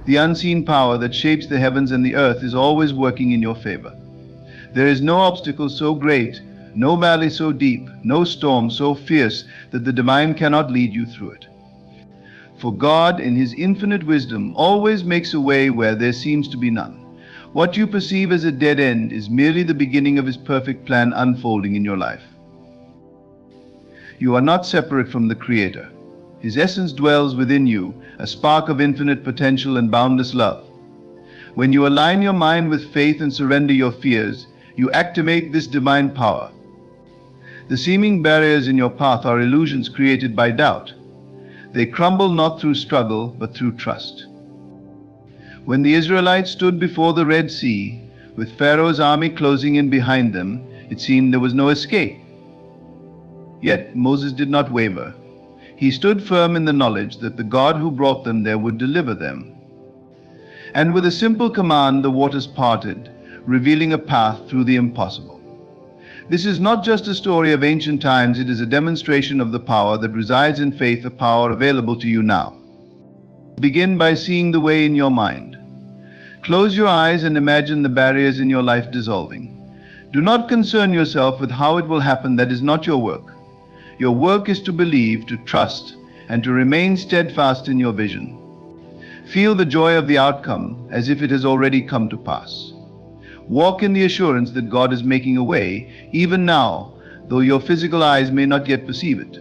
The unseen power that shapes the heavens and the earth is always working in your favor. There is no obstacle so great, no valley so deep, no storm so fierce that the divine cannot lead you through it. For God, in His infinite wisdom, always makes a way where there seems to be none. What you perceive as a dead end is merely the beginning of His perfect plan unfolding in your life. You are not separate from the Creator. His essence dwells within you, a spark of infinite potential and boundless love. When you align your mind with faith and surrender your fears, you activate this divine power. The seeming barriers in your path are illusions created by doubt. They crumble not through struggle, but through trust. When the Israelites stood before the Red Sea, with Pharaoh's army closing in behind them, it seemed there was no escape. Yet Moses did not waver. He stood firm in the knowledge that the God who brought them there would deliver them. And with a simple command, the waters parted, revealing a path through the impossible. This is not just a story of ancient times, it is a demonstration of the power that resides in faith, a power available to you now. Begin by seeing the way in your mind. Close your eyes and imagine the barriers in your life dissolving. Do not concern yourself with how it will happen. That is not your work. Your work is to believe, to trust, and to remain steadfast in your vision. Feel the joy of the outcome as if it has already come to pass. Walk in the assurance that God is making a way, even now, though your physical eyes may not yet perceive it.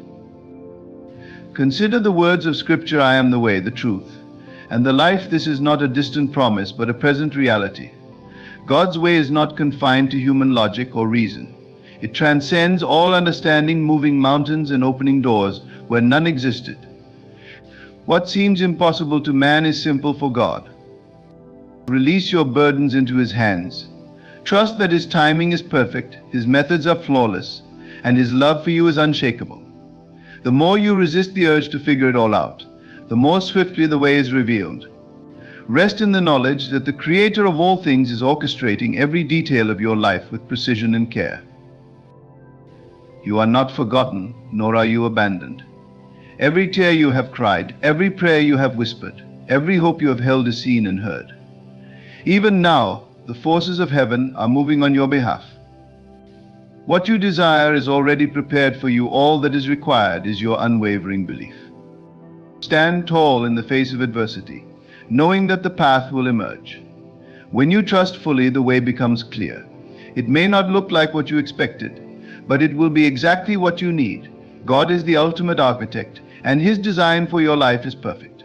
Consider the words of Scripture, I am the way, the truth, and the life. This is not a distant promise, but a present reality. God's way is not confined to human logic or reason. It transcends all understanding, moving mountains and opening doors where none existed. What seems impossible to man is simple for God. Release your burdens into His hands. Trust that His timing is perfect, His methods are flawless, and His love for you is unshakable. The more you resist the urge to figure it all out, the more swiftly the way is revealed. Rest in the knowledge that the Creator of all things is orchestrating every detail of your life with precision and care. You are not forgotten, nor are you abandoned. Every tear you have cried, every prayer you have whispered, every hope you have held is seen and heard. Even now, the forces of heaven are moving on your behalf. What you desire is already prepared for you. All that is required is your unwavering belief. Stand tall in the face of adversity, knowing that the path will emerge. When you trust fully, the way becomes clear. It may not look like what you expected, but it will be exactly what you need. God is the ultimate architect, and His design for your life is perfect.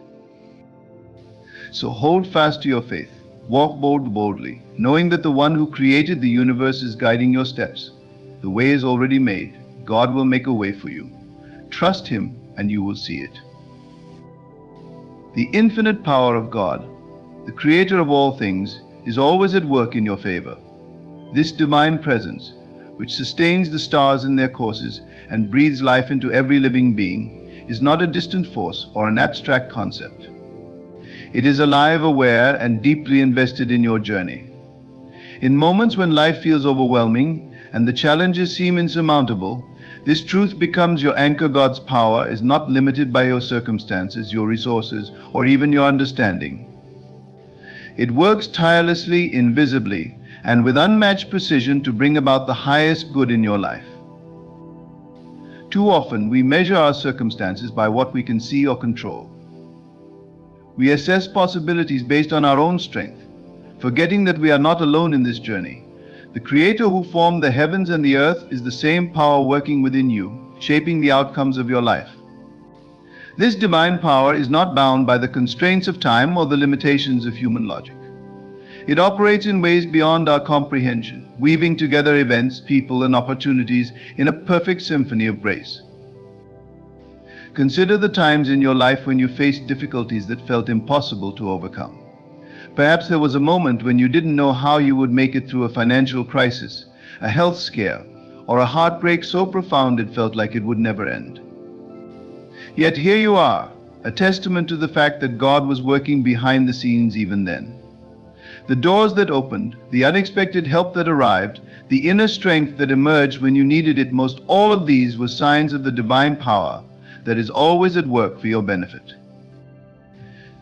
So hold fast to your faith. Walk boldly, knowing that the one who created the universe is guiding your steps. The way is already made. God will make a way for you. Trust Him and you will see it. The infinite power of God, the Creator of all things, is always at work in your favor. This divine presence, which sustains the stars in their courses and breathes life into every living being, is not a distant force or an abstract concept. It is alive, aware, and deeply invested in your journey. In moments when life feels overwhelming and the challenges seem insurmountable, this truth becomes your anchor. God's power is not limited by your circumstances, your resources, or even your understanding. It works tirelessly, invisibly, and with unmatched precision to bring about the highest good in your life. Too often, we measure our circumstances by what we can see or control. We assess possibilities based on our own strength, forgetting that we are not alone in this journey. The Creator who formed the heavens and the earth is the same power working within you, shaping the outcomes of your life. This divine power is not bound by the constraints of time or the limitations of human logic. It operates in ways beyond our comprehension, weaving together events, people, and opportunities in a perfect symphony of grace. Consider the times in your life when you faced difficulties that felt impossible to overcome. Perhaps there was a moment when you didn't know how you would make it through a financial crisis, a health scare, or a heartbreak so profound it felt like it would never end. Yet here you are, a testament to the fact that God was working behind the scenes even then. The doors that opened, the unexpected help that arrived, the inner strength that emerged when you needed it most, all of these were signs of the divine power that is always at work for your benefit.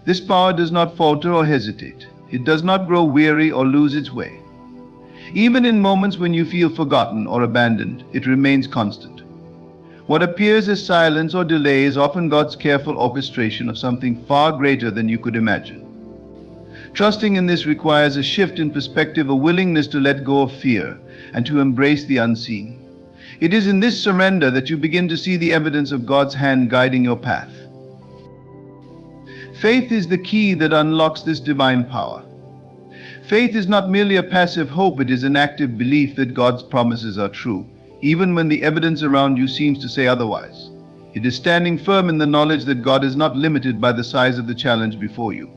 This power does not falter or hesitate. It does not grow weary or lose its way. Even in moments when you feel forgotten or abandoned, it remains constant. What appears as silence or delay is often God's careful orchestration of something far greater than you could imagine. Trusting in this requires a shift in perspective, a willingness to let go of fear and to embrace the unseen. It is in this surrender that you begin to see the evidence of God's hand guiding your path. Faith is the key that unlocks this divine power. Faith is not merely a passive hope, it is an active belief that God's promises are true, even when the evidence around you seems to say otherwise. It is standing firm in the knowledge that God is not limited by the size of the challenge before you.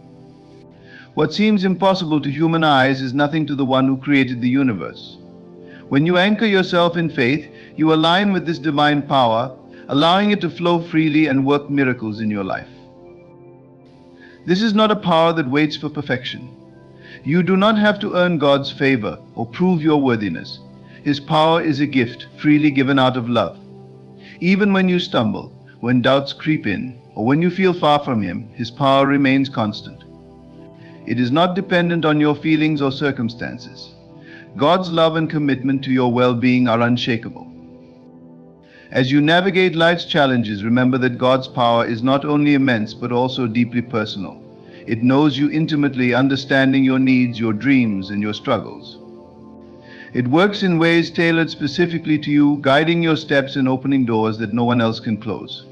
What seems impossible to human eyes is nothing to the one who created the universe. When you anchor yourself in faith, you align with this divine power, allowing it to flow freely and work miracles in your life. This is not a power that waits for perfection. You do not have to earn God's favor or prove your worthiness. His power is a gift freely given out of love. Even when you stumble, when doubts creep in, or when you feel far from Him, His power remains constant. It is not dependent on your feelings or circumstances. God's love and commitment to your well-being are unshakable. As you navigate life's challenges, remember that God's power is not only immense but also deeply personal. It knows you intimately, understanding your needs, your dreams, and your struggles. It works in ways tailored specifically to you, guiding your steps and opening doors that no one else can close.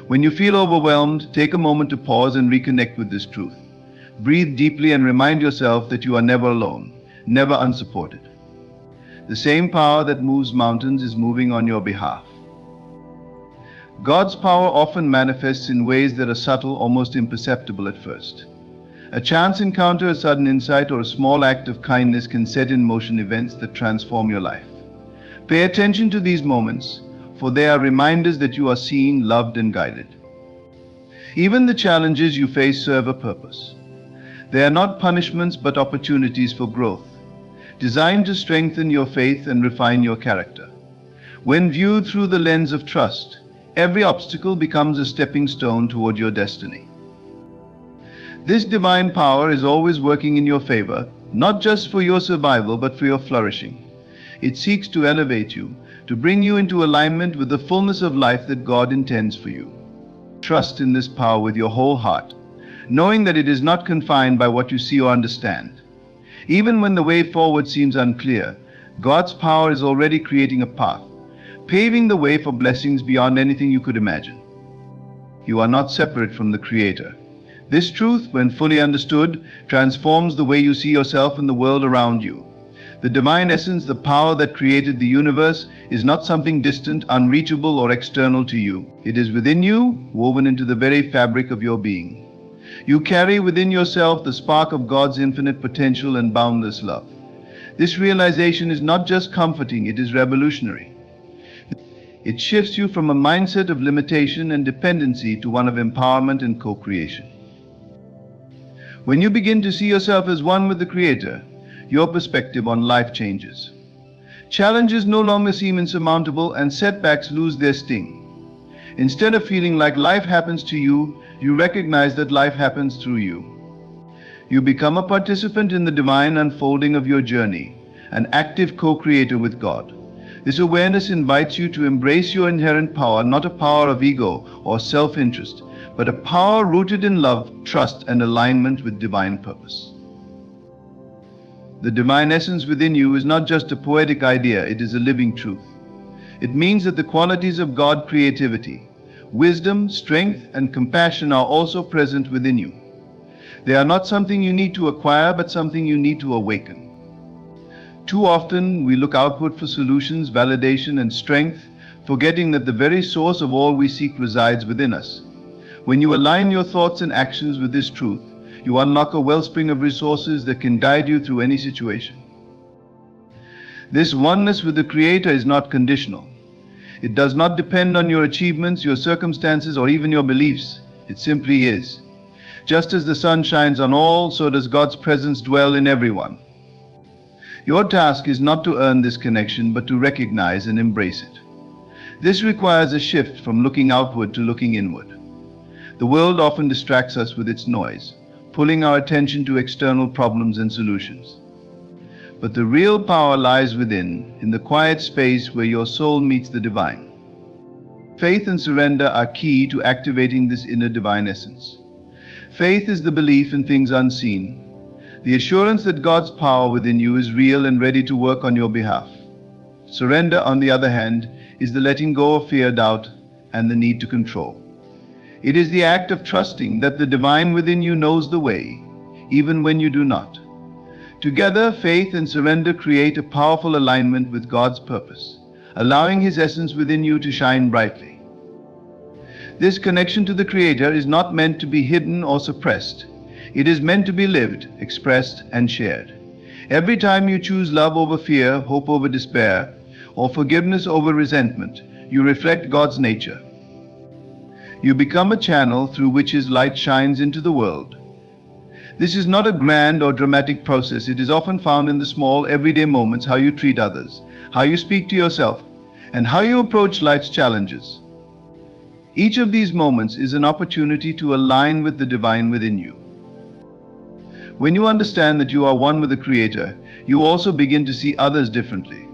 When you feel overwhelmed, take a moment to pause and reconnect with this truth. Breathe deeply and remind yourself that you are never alone, never unsupported. The same power that moves mountains is moving on your behalf. God's power often manifests in ways that are subtle, almost imperceptible at first. A chance encounter, a sudden insight, or a small act of kindness can set in motion events that transform your life. Pay attention to these moments, for they are reminders that you are seen, loved, and guided. Even the challenges you face serve a purpose. They are not punishments but opportunities for growth, designed to strengthen your faith and refine your character. When viewed through the lens of trust, every obstacle becomes a stepping stone toward your destiny. This divine power is always working in your favor, not just for your survival but for your flourishing. It seeks to elevate you, to bring you into alignment with the fullness of life that God intends for you. Trust in this power with your whole heart, knowing that it is not confined by what you see or understand. Even when the way forward seems unclear, God's power is already creating a path, paving the way for blessings beyond anything you could imagine. You are not separate from the Creator. This truth, when fully understood, transforms the way you see yourself and the world around you. The divine essence, the power that created the universe, is not something distant, unreachable, or external to you. It is within you, woven into the very fabric of your being. You carry within yourself the spark of God's infinite potential and boundless love. This realization is not just comforting, it is revolutionary. It shifts you from a mindset of limitation and dependency to one of empowerment and co-creation. When you begin to see yourself as one with the Creator, your perspective on life changes. Challenges no longer seem insurmountable and setbacks lose their sting. Instead of feeling like life happens to you, you recognize that life happens through you. You become a participant in the divine unfolding of your journey, an active co-creator with God. This awareness invites you to embrace your inherent power, not a power of ego or self-interest, but a power rooted in love, trust, and alignment with divine purpose. The divine essence within you is not just a poetic idea, it is a living truth. It means that the qualities of God, creativity, wisdom, strength, and compassion are also present within you. They are not something you need to acquire, but something you need to awaken. Too often, we look outward for solutions, validation, and strength, forgetting that the very source of all we seek resides within us. When you align your thoughts and actions with this truth, you unlock a wellspring of resources that can guide you through any situation. This oneness with the Creator is not conditional. It does not depend on your achievements, your circumstances, or even your beliefs. It simply is. Just as the sun shines on all, so does God's presence dwell in everyone. Your task is not to earn this connection, but to recognize and embrace it. This requires a shift from looking outward to looking inward. The world often distracts us with its noise, pulling our attention to external problems and solutions. But the real power lies within, in the quiet space where your soul meets the divine. Faith and surrender are key to activating this inner divine essence. Faith is the belief in things unseen, the assurance that God's power within you is real and ready to work on your behalf. Surrender, on the other hand, is the letting go of fear, doubt, and the need to control. It is the act of trusting that the divine within you knows the way, even when you do not. Together, faith and surrender create a powerful alignment with God's purpose, allowing His essence within you to shine brightly. This connection to the Creator is not meant to be hidden or suppressed. It is meant to be lived, expressed, and shared. Every time you choose love over fear, hope over despair, or forgiveness over resentment, you reflect God's nature. You become a channel through which His light shines into the world. This is not a grand or dramatic process. It is often found in the small, everyday moments: how you treat others, how you speak to yourself, and how you approach life's challenges. Each of these moments is an opportunity to align with the divine within you. When you understand that you are one with the Creator, you also begin to see others differently.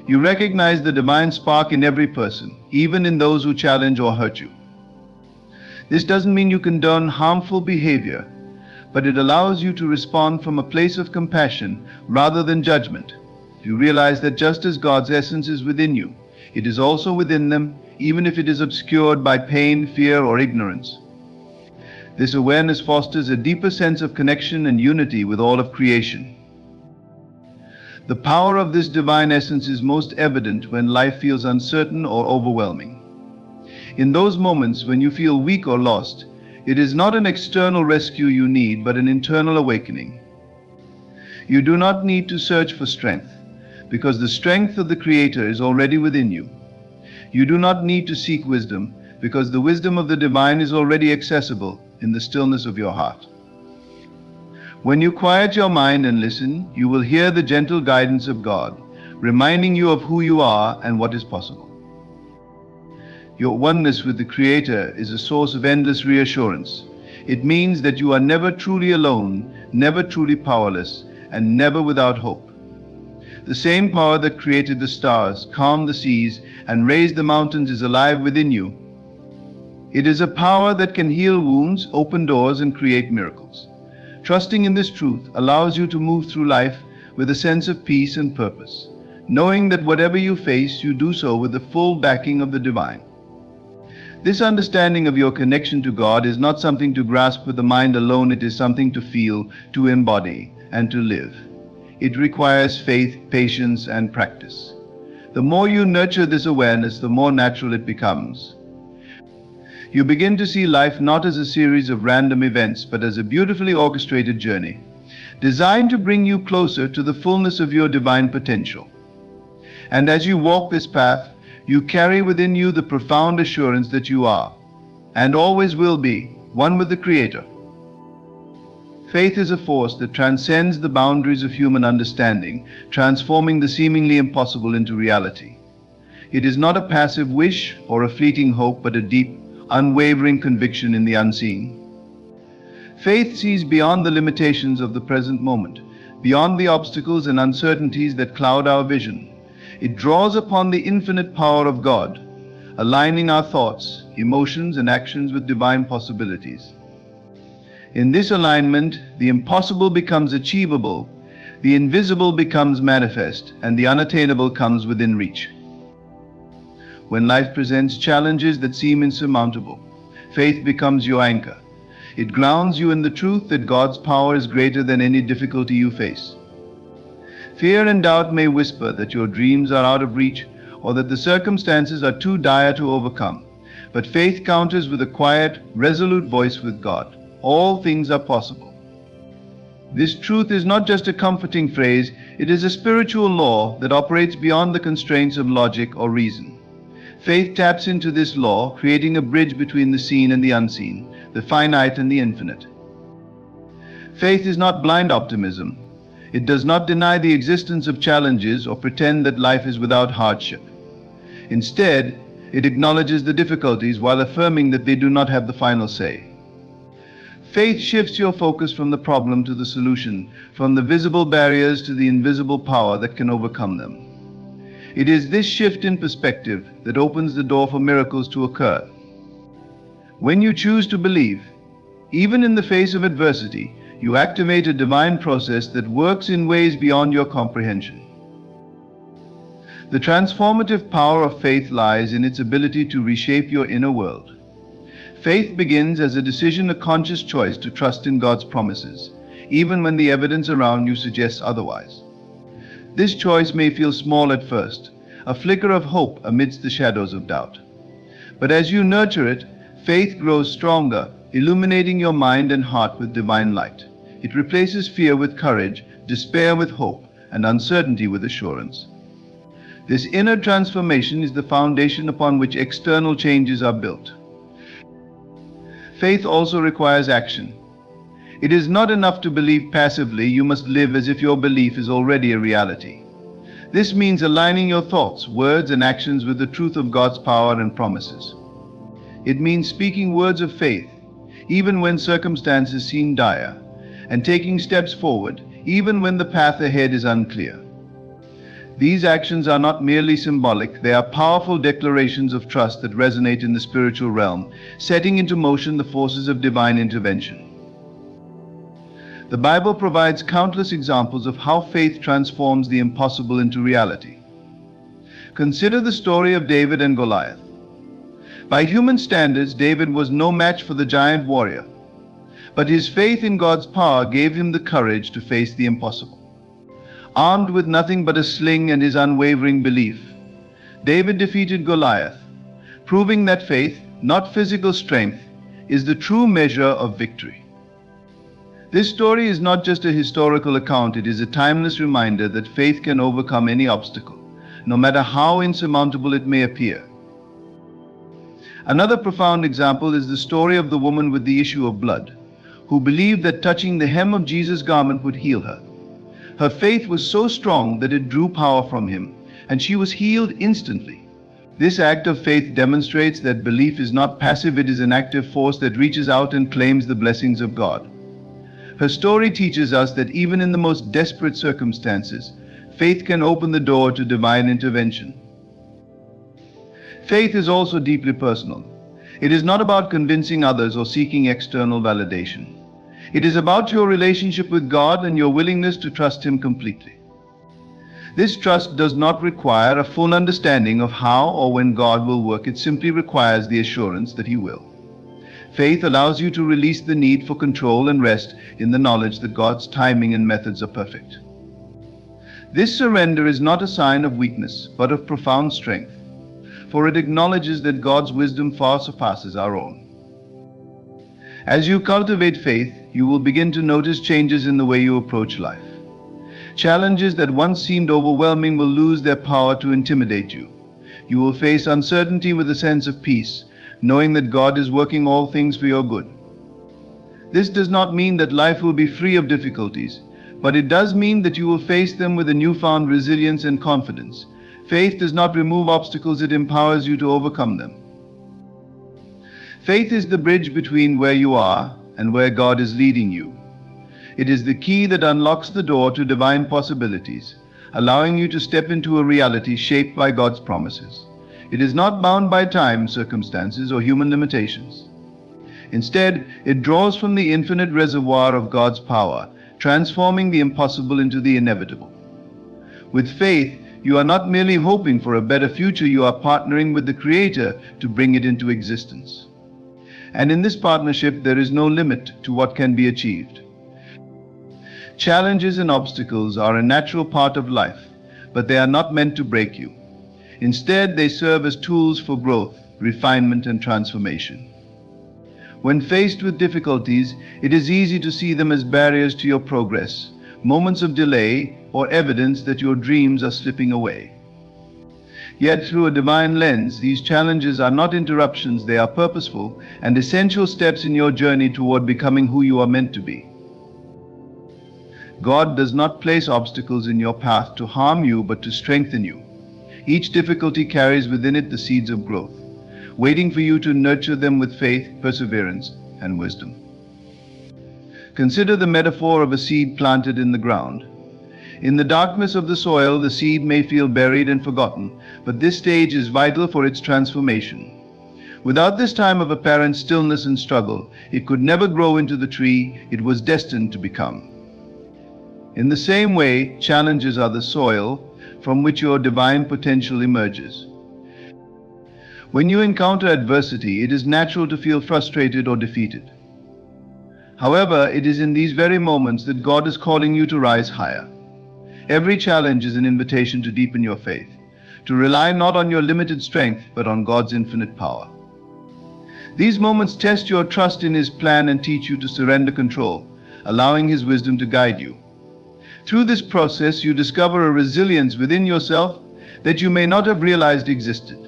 You recognize the divine spark in every person, even in those who challenge or hurt you. This doesn't mean you condone harmful behavior, but it allows you to respond from a place of compassion rather than judgment. You realize that just as God's essence is within you, it is also within them, even if it is obscured by pain, fear, or ignorance. This awareness fosters a deeper sense of connection and unity with all of creation. The power of this divine essence is most evident when life feels uncertain or overwhelming. In those moments when you feel weak or lost, it is not an external rescue you need, but an internal awakening. You do not need to search for strength, because the strength of the Creator is already within you. You do not need to seek wisdom, because the wisdom of the divine is already accessible in the stillness of your heart. When you quiet your mind and listen, you will hear the gentle guidance of God, reminding you of who you are and what is possible. Your oneness with the Creator is a source of endless reassurance. It means that you are never truly alone, never truly powerless, and never without hope. The same power that created the stars, calmed the seas, and raised the mountains is alive within you. It is a power that can heal wounds, open doors, and create miracles. Trusting in this truth allows you to move through life with a sense of peace and purpose, knowing that whatever you face, you do so with the full backing of the divine. This understanding of your connection to God is not something to grasp with the mind alone. It is something to feel, to embody, and to live. It requires faith, patience, and practice. The more you nurture this awareness, the more natural it becomes. You begin to see life not as a series of random events, but as a beautifully orchestrated journey, designed to bring you closer to the fullness of your divine potential. And as you walk this path, you carry within you the profound assurance that you are, and always will be, one with the Creator. Faith is a force that transcends the boundaries of human understanding, transforming the seemingly impossible into reality. It is not a passive wish or a fleeting hope, but a deep, unwavering conviction in the unseen. Faith sees beyond the limitations of the present moment, beyond the obstacles and uncertainties that cloud our vision. It draws upon the infinite power of God, aligning our thoughts, emotions, and actions with divine possibilities. In this alignment, the impossible becomes achievable, the invisible becomes manifest, and the unattainable comes within reach. When life presents challenges that seem insurmountable, faith becomes your anchor. It grounds you in the truth that God's power is greater than any difficulty you face. Fear and doubt may whisper that your dreams are out of reach or that the circumstances are too dire to overcome, but faith counters with a quiet, resolute voice with God. All things are possible. This truth is not just a comforting phrase, it is a spiritual law that operates beyond the constraints of logic or reason. Faith taps into this law, creating a bridge between the seen and the unseen, the finite and the infinite. Faith is not blind optimism. It does not deny the existence of challenges or pretend that life is without hardship. Instead, it acknowledges the difficulties while affirming that they do not have the final say. Faith shifts your focus from the problem to the solution, from the visible barriers to the invisible power that can overcome them. It is this shift in perspective that opens the door for miracles to occur. When you choose to believe, even in the face of adversity, you activate a divine process that works in ways beyond your comprehension. The transformative power of faith lies in its ability to reshape your inner world. Faith begins as a decision, a conscious choice to trust in God's promises, even when the evidence around you suggests otherwise. This choice may feel small at first, a flicker of hope amidst the shadows of doubt. But as you nurture it, faith grows stronger, illuminating your mind and heart with divine light. It replaces fear with courage, despair with hope, and uncertainty with assurance. This inner transformation is the foundation upon which external changes are built. Faith also requires action. It is not enough to believe passively, you must live as if your belief is already a reality. This means aligning your thoughts, words, and actions with the truth of God's power and promises. It means speaking words of faith, even when circumstances seem dire, and taking steps forward, even when the path ahead is unclear. These actions are not merely symbolic, they are powerful declarations of trust that resonate in the spiritual realm, setting into motion the forces of divine intervention. The Bible provides countless examples of how faith transforms the impossible into reality. Consider the story of David and Goliath. By human standards, David was no match for the giant warrior, but his faith in God's power gave him the courage to face the impossible. Armed with nothing but a sling and his unwavering belief, David defeated Goliath, proving that faith, not physical strength, is the true measure of victory. This story is not just a historical account, it is a timeless reminder that faith can overcome any obstacle, no matter how insurmountable it may appear. Another profound example is the story of the woman with the issue of blood, who believed that touching the hem of Jesus' garment would heal her. Her faith was so strong that it drew power from him, and she was healed instantly. This act of faith demonstrates that belief is not passive, it is an active force that reaches out and claims the blessings of God. Her story teaches us that even in the most desperate circumstances, faith can open the door to divine intervention. Faith is also deeply personal. It is not about convincing others or seeking external validation. It is about your relationship with God and your willingness to trust Him completely. This trust does not require a full understanding of how or when God will work. It simply requires the assurance that He will. Faith allows you to release the need for control and rest in the knowledge that God's timing and methods are perfect. This surrender is not a sign of weakness, but of profound strength, for it acknowledges that God's wisdom far surpasses our own. As you cultivate faith, you will begin to notice changes in the way you approach life. Challenges that once seemed overwhelming will lose their power to intimidate you. You will face uncertainty with a sense of peace, knowing that God is working all things for your good. This does not mean that life will be free of difficulties, but it does mean that you will face them with a newfound resilience and confidence. Faith does not remove obstacles, it empowers you to overcome them. Faith is the bridge between where you are and where God is leading you. It is the key that unlocks the door to divine possibilities, allowing you to step into a reality shaped by God's promises. It is not bound by time, circumstances, or human limitations. Instead, it draws from the infinite reservoir of God's power, transforming the impossible into the inevitable. With faith, you are not merely hoping for a better future, you are partnering with the Creator to bring it into existence. And in this partnership, there is no limit to what can be achieved. Challenges and obstacles are a natural part of life, but they are not meant to break you. Instead, they serve as tools for growth, refinement, and transformation. When faced with difficulties, it is easy to see them as barriers to your progress, moments of delay, or evidence that your dreams are slipping away. Yet through a divine lens, these challenges are not interruptions, they are purposeful and essential steps in your journey toward becoming who you are meant to be. God does not place obstacles in your path to harm you, but to strengthen you. Each difficulty carries within it the seeds of growth, waiting for you to nurture them with faith, perseverance, and wisdom. Consider the metaphor of a seed planted in the ground. In the darkness of the soil, the seed may feel buried and forgotten, but this stage is vital for its transformation. Without this time of apparent stillness and struggle, it could never grow into the tree it was destined to become. In the same way, challenges are the soil from which your divine potential emerges. When you encounter adversity, it is natural to feel frustrated or defeated. However, it is in these very moments that God is calling you to rise higher. Every challenge is an invitation to deepen your faith, to rely not on your limited strength, but on God's infinite power. These moments test your trust in His plan and teach you to surrender control, allowing His wisdom to guide you. Through this process, you discover a resilience within yourself that you may not have realized existed.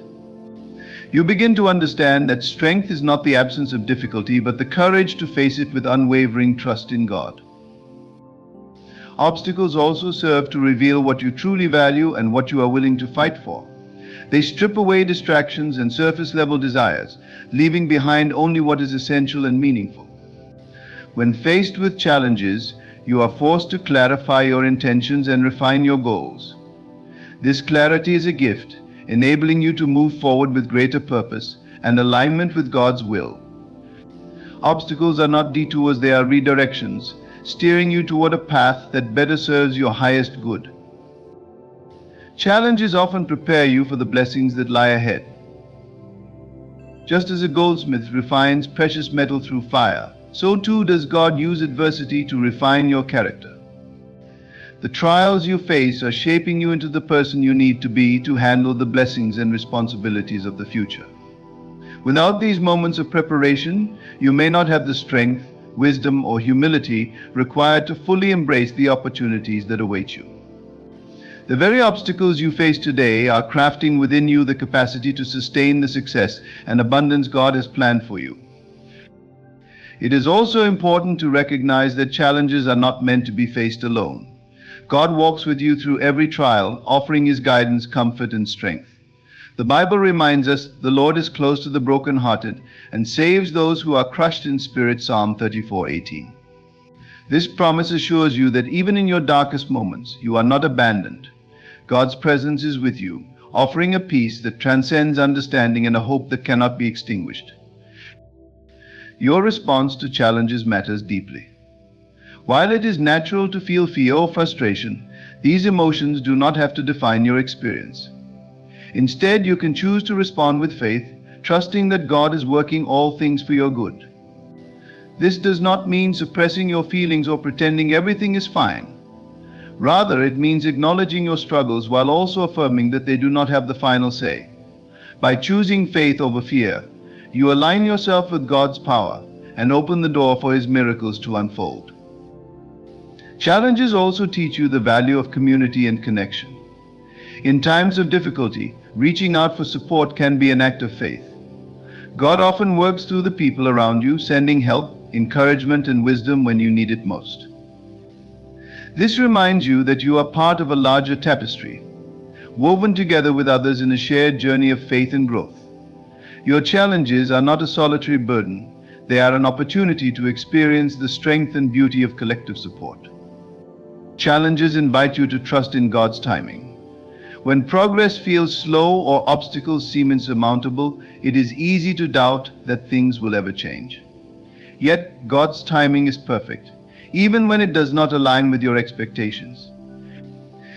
You begin to understand that strength is not the absence of difficulty, but the courage to face it with unwavering trust in God. Obstacles also serve to reveal what you truly value and what you are willing to fight for. They strip away distractions and surface-level desires, leaving behind only what is essential and meaningful. When faced with challenges, you are forced to clarify your intentions and refine your goals. This clarity is a gift, enabling you to move forward with greater purpose and alignment with God's will. Obstacles are not detours, they are redirections, steering you toward a path that better serves your highest good. Challenges often prepare you for the blessings that lie ahead. Just as a goldsmith refines precious metal through fire, so too does God use adversity to refine your character. The trials you face are shaping you into the person you need to be to handle the blessings and responsibilities of the future. Without these moments of preparation, you may not have the strength, wisdom, or humility required to fully embrace the opportunities that await you. The very obstacles you face today are crafting within you the capacity to sustain the success and abundance God has planned for you. It is also important to recognize that challenges are not meant to be faced alone. God walks with you through every trial, offering His guidance, comfort, and strength. The Bible reminds us, "The Lord is close to the brokenhearted and saves those who are crushed in spirit," Psalm 34:18. This promise assures you that even in your darkest moments, you are not abandoned. God's presence is with you, offering a peace that transcends understanding and a hope that cannot be extinguished. Your response to challenges matters deeply. While it is natural to feel fear or frustration, these emotions do not have to define your experience. Instead, you can choose to respond with faith, trusting that God is working all things for your good. This does not mean suppressing your feelings or pretending everything is fine. Rather, it means acknowledging your struggles while also affirming that they do not have the final say. By choosing faith over fear, you align yourself with God's power and open the door for His miracles to unfold. Challenges also teach you the value of community and connection. In times of difficulty, reaching out for support can be an act of faith. God often works through the people around you, sending help, encouragement, and wisdom when you need it most. This reminds you that you are part of a larger tapestry, woven together with others in a shared journey of faith and growth. Your challenges are not a solitary burden, they are an opportunity to experience the strength and beauty of collective support. Challenges invite you to trust in God's timing. When progress feels slow or obstacles seem insurmountable, it is easy to doubt that things will ever change. Yet, God's timing is perfect, even when it does not align with your expectations.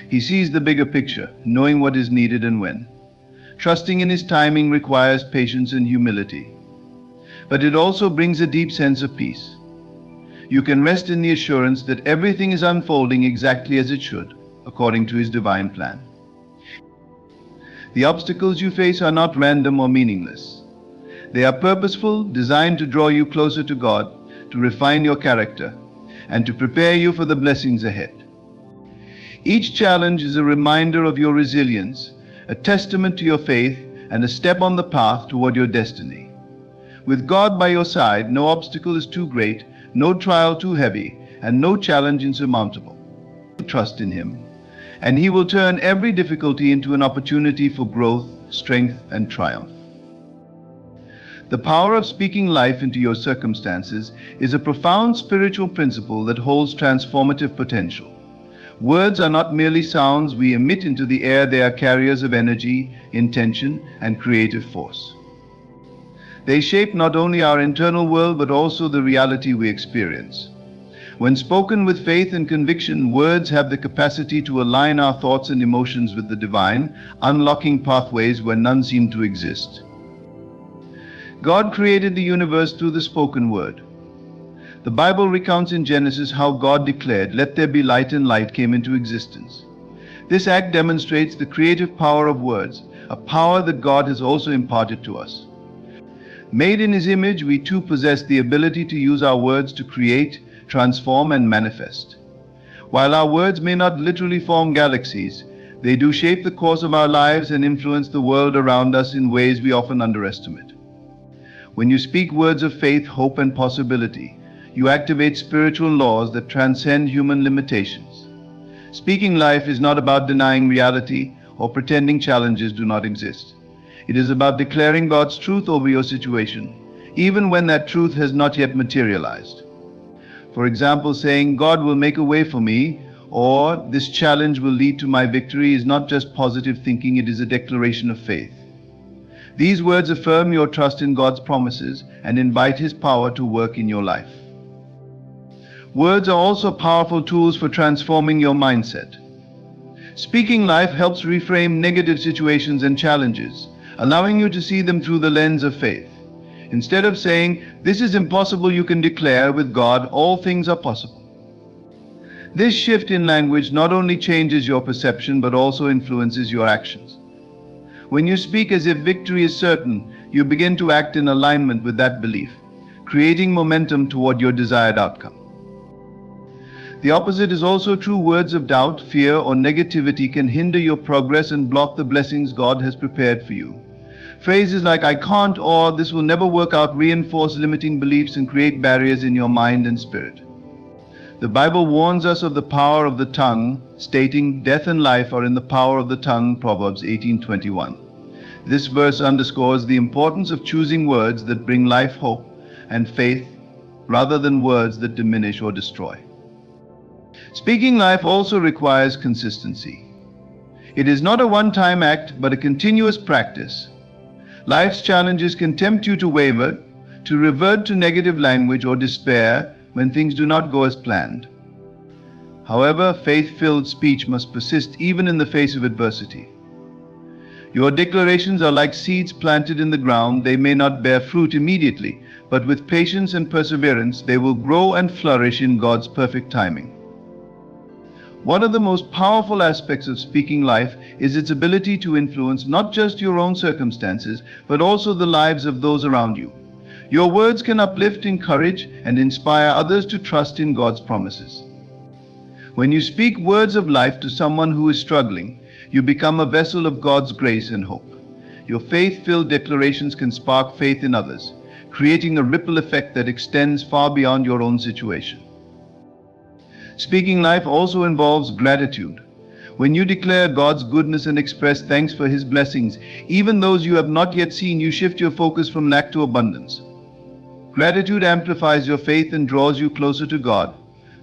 He sees the bigger picture, knowing what is needed and when. Trusting in His timing requires patience and humility. But it also brings a deep sense of peace. You can rest in the assurance that everything is unfolding exactly as it should, according to His divine plan. The obstacles you face are not random or meaningless. They are purposeful, designed to draw you closer to God, to refine your character, and to prepare you for the blessings ahead. Each challenge is a reminder of your resilience, a testament to your faith, and a step on the path toward your destiny. With God by your side, no obstacle is too great, no trial too heavy, and no challenge insurmountable. Trust in Him, and He will turn every difficulty into an opportunity for growth, strength, and triumph. The power of speaking life into your circumstances is a profound spiritual principle that holds transformative potential. Words are not merely sounds we emit into the air, they are carriers of energy, intention, and creative force. They shape not only our internal world but also the reality we experience. When spoken with faith and conviction, words have the capacity to align our thoughts and emotions with the divine, unlocking pathways where none seem to exist. God created the universe through the spoken word. The Bible recounts in Genesis how God declared, "Let there be light," and light came into existence. This act demonstrates the creative power of words, a power that God has also imparted to us. Made in His image, we too possess the ability to use our words to create, transform, and manifest. While our words may not literally form galaxies, they do shape the course of our lives and influence the world around us in ways we often underestimate. When you speak words of faith, hope, and possibility, you activate spiritual laws that transcend human limitations. Speaking life is not about denying reality or pretending challenges do not exist. It is about declaring God's truth over your situation, even when that truth has not yet materialized. For example, saying, "God will make a way for me," or "this challenge will lead to my victory," is not just positive thinking, it is a declaration of faith. These words affirm your trust in God's promises and invite His power to work in your life. Words are also powerful tools for transforming your mindset. Speaking life helps reframe negative situations and challenges, allowing you to see them through the lens of faith. Instead of saying, "This is impossible," you can declare, "With God, all things are possible." This shift in language not only changes your perception but also influences your actions. When you speak as if victory is certain, you begin to act in alignment with that belief, creating momentum toward your desired outcome. The opposite is also true. Words of doubt, fear, or negativity can hinder your progress and block the blessings God has prepared for you. Phrases like "I can't" or "this will never work out" reinforce limiting beliefs and create barriers in your mind and spirit. The Bible warns us of the power of the tongue, stating, "Death and life are in the power of the tongue," Proverbs 18:21. This verse underscores the importance of choosing words that bring life, hope, and faith, rather than words that diminish or destroy. Speaking life also requires consistency. It is not a one-time act, but a continuous practice. Life's challenges can tempt you to waver, to revert to negative language or despair when things do not go as planned. However, faith-filled speech must persist even in the face of adversity. Your declarations are like seeds planted in the ground. They may not bear fruit immediately, but with patience and perseverance, they will grow and flourish in God's perfect timing. One of the most powerful aspects of speaking life is its ability to influence not just your own circumstances, but also the lives of those around you. Your words can uplift, encourage, and inspire others to trust in God's promises. When you speak words of life to someone who is struggling, you become a vessel of God's grace and hope. Your faith-filled declarations can spark faith in others, creating a ripple effect that extends far beyond your own situation. Speaking life also involves gratitude. When you declare God's goodness and express thanks for His blessings, even those you have not yet seen, you shift your focus from lack to abundance. Gratitude amplifies your faith and draws you closer to God,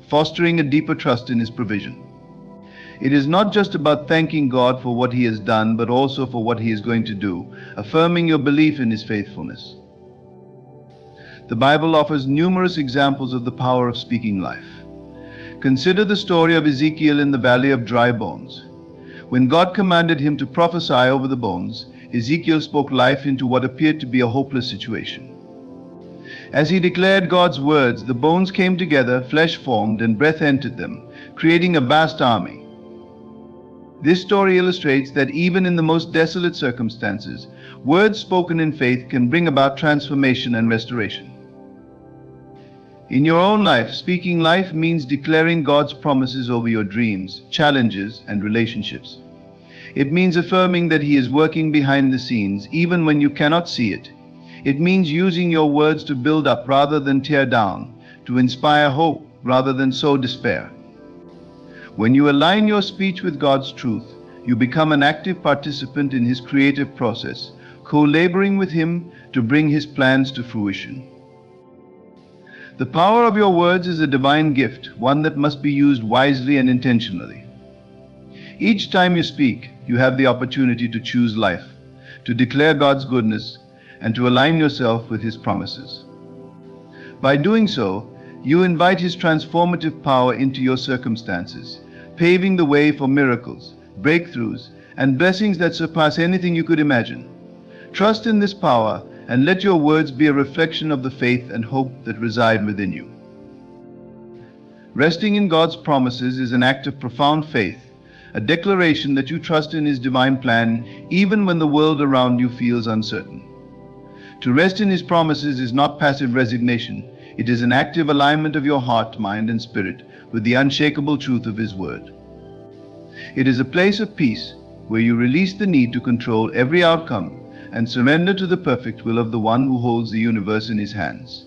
fostering a deeper trust in His provision. It is not just about thanking God for what He has done, but also for what He is going to do, affirming your belief in His faithfulness. The Bible offers numerous examples of the power of speaking life. Consider the story of Ezekiel in the valley of dry bones. When God commanded him to prophesy over the bones, Ezekiel spoke life into what appeared to be a hopeless situation. As he declared God's words, the bones came together, flesh formed, and breath entered them, creating a vast army. This story illustrates that even in the most desolate circumstances, words spoken in faith can bring about transformation and restoration. In your own life, speaking life means declaring God's promises over your dreams, challenges, and relationships. It means affirming that He is working behind the scenes, even when you cannot see it. It means using your words to build up rather than tear down, to inspire hope rather than sow despair. When you align your speech with God's truth, you become an active participant in His creative process, co-laboring with Him to bring His plans to fruition. The power of your words is a divine gift, one that must be used wisely and intentionally. Each time you speak, you have the opportunity to choose life, to declare God's goodness, and to align yourself with His promises. By doing so, you invite His transformative power into your circumstances, paving the way for miracles, breakthroughs, and blessings that surpass anything you could imagine. Trust in this power and let your words be a reflection of the faith and hope that reside within you. Resting in God's promises is an act of profound faith, a declaration that you trust in His divine plan even when the world around you feels uncertain. To rest in His promises is not passive resignation. It is an active alignment of your heart, mind, and spirit with the unshakable truth of His word. It is a place of peace where you release the need to control every outcome and surrender to the perfect will of the one who holds the universe in His hands.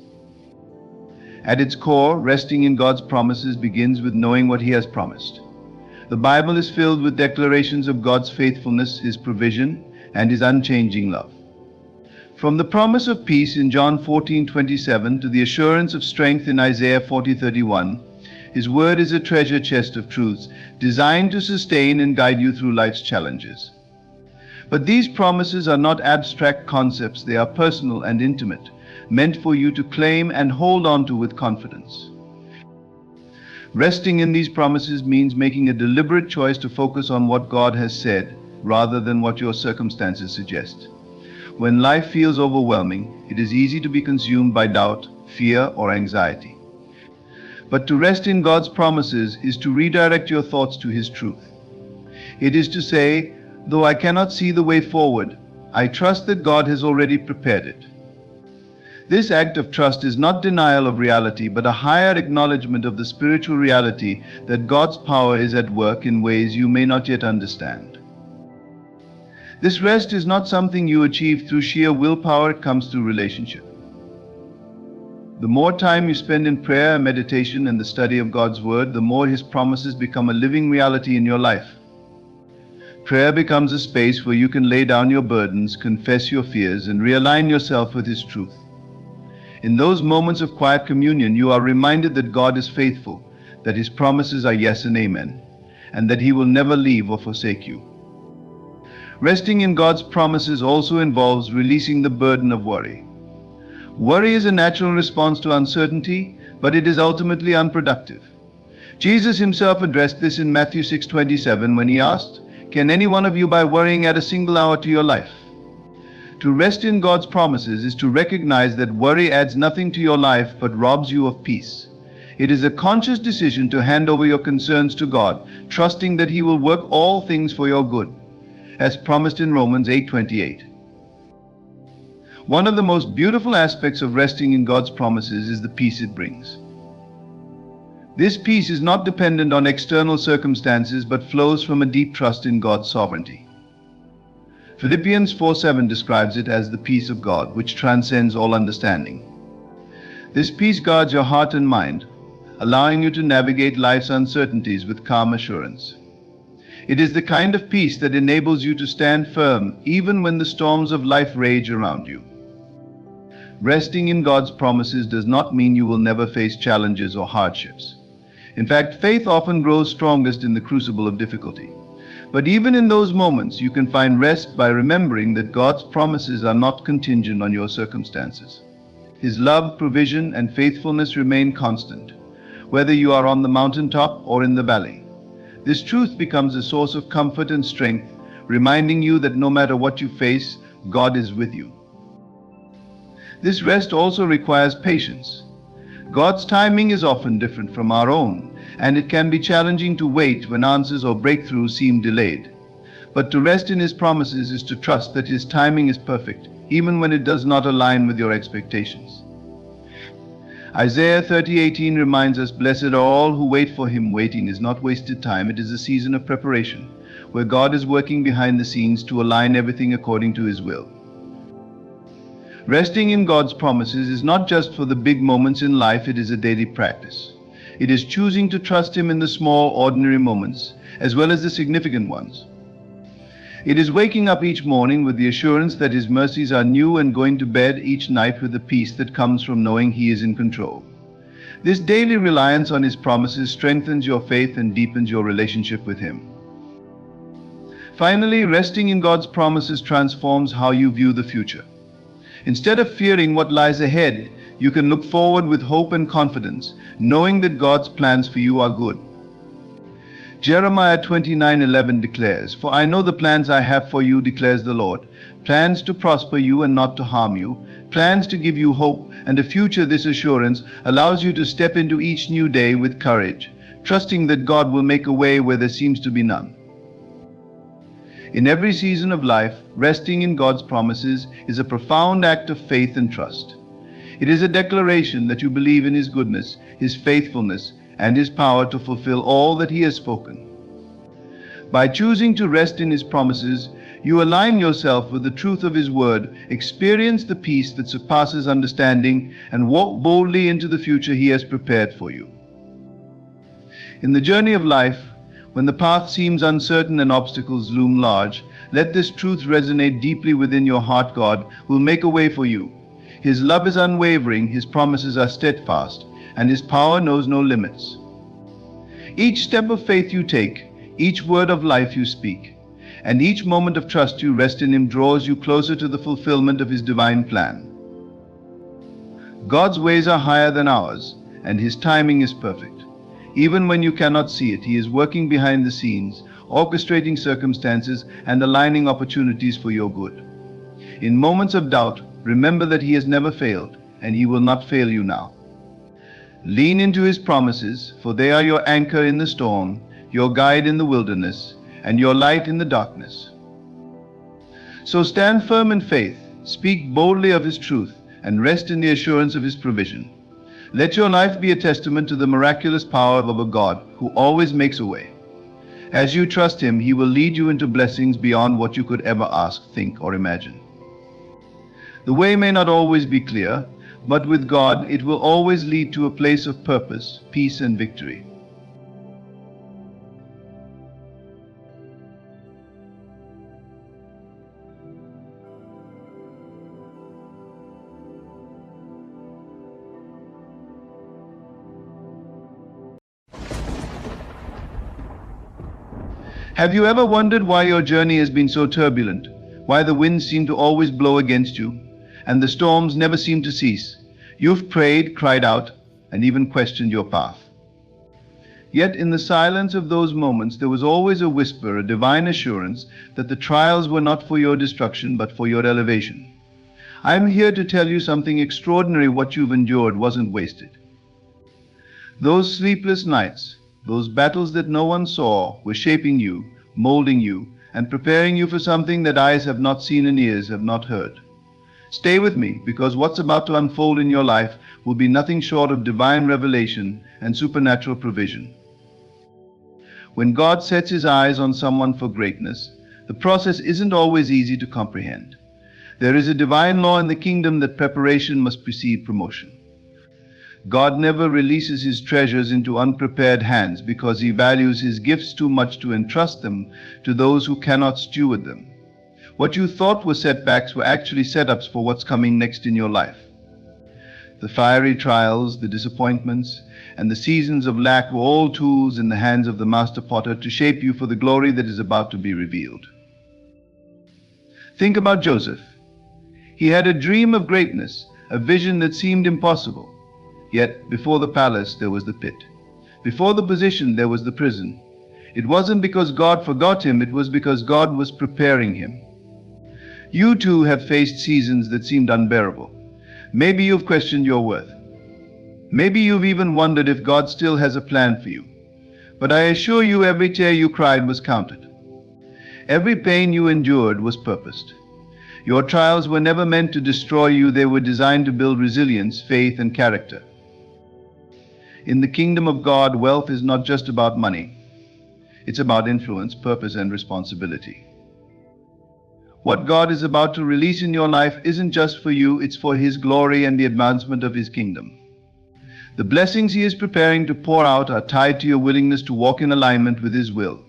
At its core, resting in God's promises begins with knowing what He has promised. The Bible is filled with declarations of God's faithfulness, His provision, and His unchanging love. From the promise of peace in John 14:27 to the assurance of strength in Isaiah 40:31, His word is a treasure chest of truths designed to sustain and guide you through life's challenges. But these promises are not abstract concepts, they are personal and intimate, meant for you to claim and hold on to with confidence. Resting in these promises means making a deliberate choice to focus on what God has said rather than what your circumstances suggest. When life feels overwhelming, it is easy to be consumed by doubt, fear, or anxiety. But to rest in God's promises is to redirect your thoughts to His truth. It is to say, though I cannot see the way forward, I trust that God has already prepared it. This act of trust is not denial of reality, but a higher acknowledgement of the spiritual reality that God's power is at work in ways you may not yet understand. This rest is not something you achieve through sheer willpower, it comes through relationship. The more time you spend in prayer, meditation, and the study of God's Word, the more His promises become a living reality in your life. Prayer becomes a space where you can lay down your burdens, confess your fears, and realign yourself with His truth. In those moments of quiet communion, you are reminded that God is faithful, that His promises are yes and amen, and that He will never leave or forsake you. Resting in God's promises also involves releasing the burden of worry. Worry is a natural response to uncertainty, but it is ultimately unproductive. Jesus Himself addressed this in Matthew 6:27 when He asked, "Can any one of you by worrying add a single hour to your life?" To rest in God's promises is to recognize that worry adds nothing to your life but robs you of peace. It is a conscious decision to hand over your concerns to God, trusting that He will work all things for your good, as promised in Romans 8:28. One of the most beautiful aspects of resting in God's promises is the peace it brings. This peace is not dependent on external circumstances but flows from a deep trust in God's sovereignty. Philippians 4:7 describes it as the peace of God, which transcends all understanding. This peace guards your heart and mind, allowing you to navigate life's uncertainties with calm assurance. It is the kind of peace that enables you to stand firm even when the storms of life rage around you. Resting in God's promises does not mean you will never face challenges or hardships. In fact, faith often grows strongest in the crucible of difficulty. But even in those moments, you can find rest by remembering that God's promises are not contingent on your circumstances. His love, provision, and faithfulness remain constant, whether you are on the mountaintop or in the valley. This truth becomes a source of comfort and strength, reminding you that no matter what you face, God is with you. This rest also requires patience. God's timing is often different from our own, and it can be challenging to wait when answers or breakthroughs seem delayed. But to rest in His promises is to trust that His timing is perfect, even when it does not align with your expectations. Isaiah 30:18 reminds us, "Blessed are all who wait for Him." Waiting is not wasted time, it is a season of preparation, where God is working behind the scenes to align everything according to His will. Resting in God's promises is not just for the big moments in life, it is a daily practice. It is choosing to trust Him in the small, ordinary moments, as well as the significant ones. It is waking up each morning with the assurance that His mercies are new and going to bed each night with the peace that comes from knowing He is in control. This daily reliance on His promises strengthens your faith and deepens your relationship with Him. Finally, resting in God's promises transforms how you view the future. Instead of fearing what lies ahead, you can look forward with hope and confidence, knowing that God's plans for you are good. Jeremiah 29:11 declares, "For I know the plans I have for you, declares the Lord, plans to prosper you and not to harm you, plans to give you hope and a future." This assurance allows you to step into each new day with courage, trusting that God will make a way where there seems to be none. In every season of life, resting in God's promises is a profound act of faith and trust. It is a declaration that you believe in His goodness, His faithfulness, and His power to fulfill all that He has spoken. By choosing to rest in His promises, you align yourself with the truth of His word, experience the peace that surpasses understanding, and walk boldly into the future He has prepared for you. In the journey of life, when the path seems uncertain and obstacles loom large, let this truth resonate deeply within your heart. God will make a way for you. His love is unwavering, His promises are steadfast, and His power knows no limits. Each step of faith you take, each word of life you speak, and each moment of trust you rest in Him draws you closer to the fulfillment of His divine plan. God's ways are higher than ours, and His timing is perfect. Even when you cannot see it, He is working behind the scenes, orchestrating circumstances and aligning opportunities for your good. In moments of doubt, remember that He has never failed, and He will not fail you now. Lean into His promises, for they are your anchor in the storm, your guide in the wilderness, and your light in the darkness. So stand firm in faith, speak boldly of His truth, and rest in the assurance of His provision. Let your life be a testament to the miraculous power of a God who always makes a way. As you trust Him, He will lead you into blessings beyond what you could ever ask, think, or imagine. The way may not always be clear, but with God, it will always lead to a place of purpose, peace, and victory. Have you ever wondered why your journey has been so turbulent, why the winds seem to always blow against you, and the storms never seem to cease? You've prayed, cried out, and even questioned your path. Yet in the silence of those moments, there was always a whisper, a divine assurance that the trials were not for your destruction, but for your elevation. I'm here to tell you something extraordinary. What you've endured wasn't wasted. Those sleepless nights, those battles that no one saw, were shaping you, molding you, and preparing you for something that eyes have not seen and ears have not heard. Stay with me, because what's about to unfold in your life will be nothing short of divine revelation and supernatural provision. When God sets His eyes on someone for greatness, the process isn't always easy to comprehend. There is a divine law in the kingdom that preparation must precede promotion. God never releases His treasures into unprepared hands because He values His gifts too much to entrust them to those who cannot steward them. What you thought were setbacks were actually setups for what's coming next in your life. The fiery trials, the disappointments, and the seasons of lack were all tools in the hands of the master potter to shape you for the glory that is about to be revealed. Think about Joseph. He had a dream of greatness, a vision that seemed impossible. Yet before the palace there was the pit. Before the position there was the prison. It wasn't because God forgot him, it was because God was preparing him. You too have faced seasons that seemed unbearable. Maybe you've questioned your worth. Maybe you've even wondered if God still has a plan for you. But I assure you, every tear you cried was counted. Every pain you endured was purposed. Your trials were never meant to destroy you, they were designed to build resilience, faith, and character. In the kingdom of God, wealth is not just about money. It's about influence, purpose, and responsibility. What God is about to release in your life isn't just for you, it's for His glory and the advancement of His kingdom. The blessings He is preparing to pour out are tied to your willingness to walk in alignment with His will.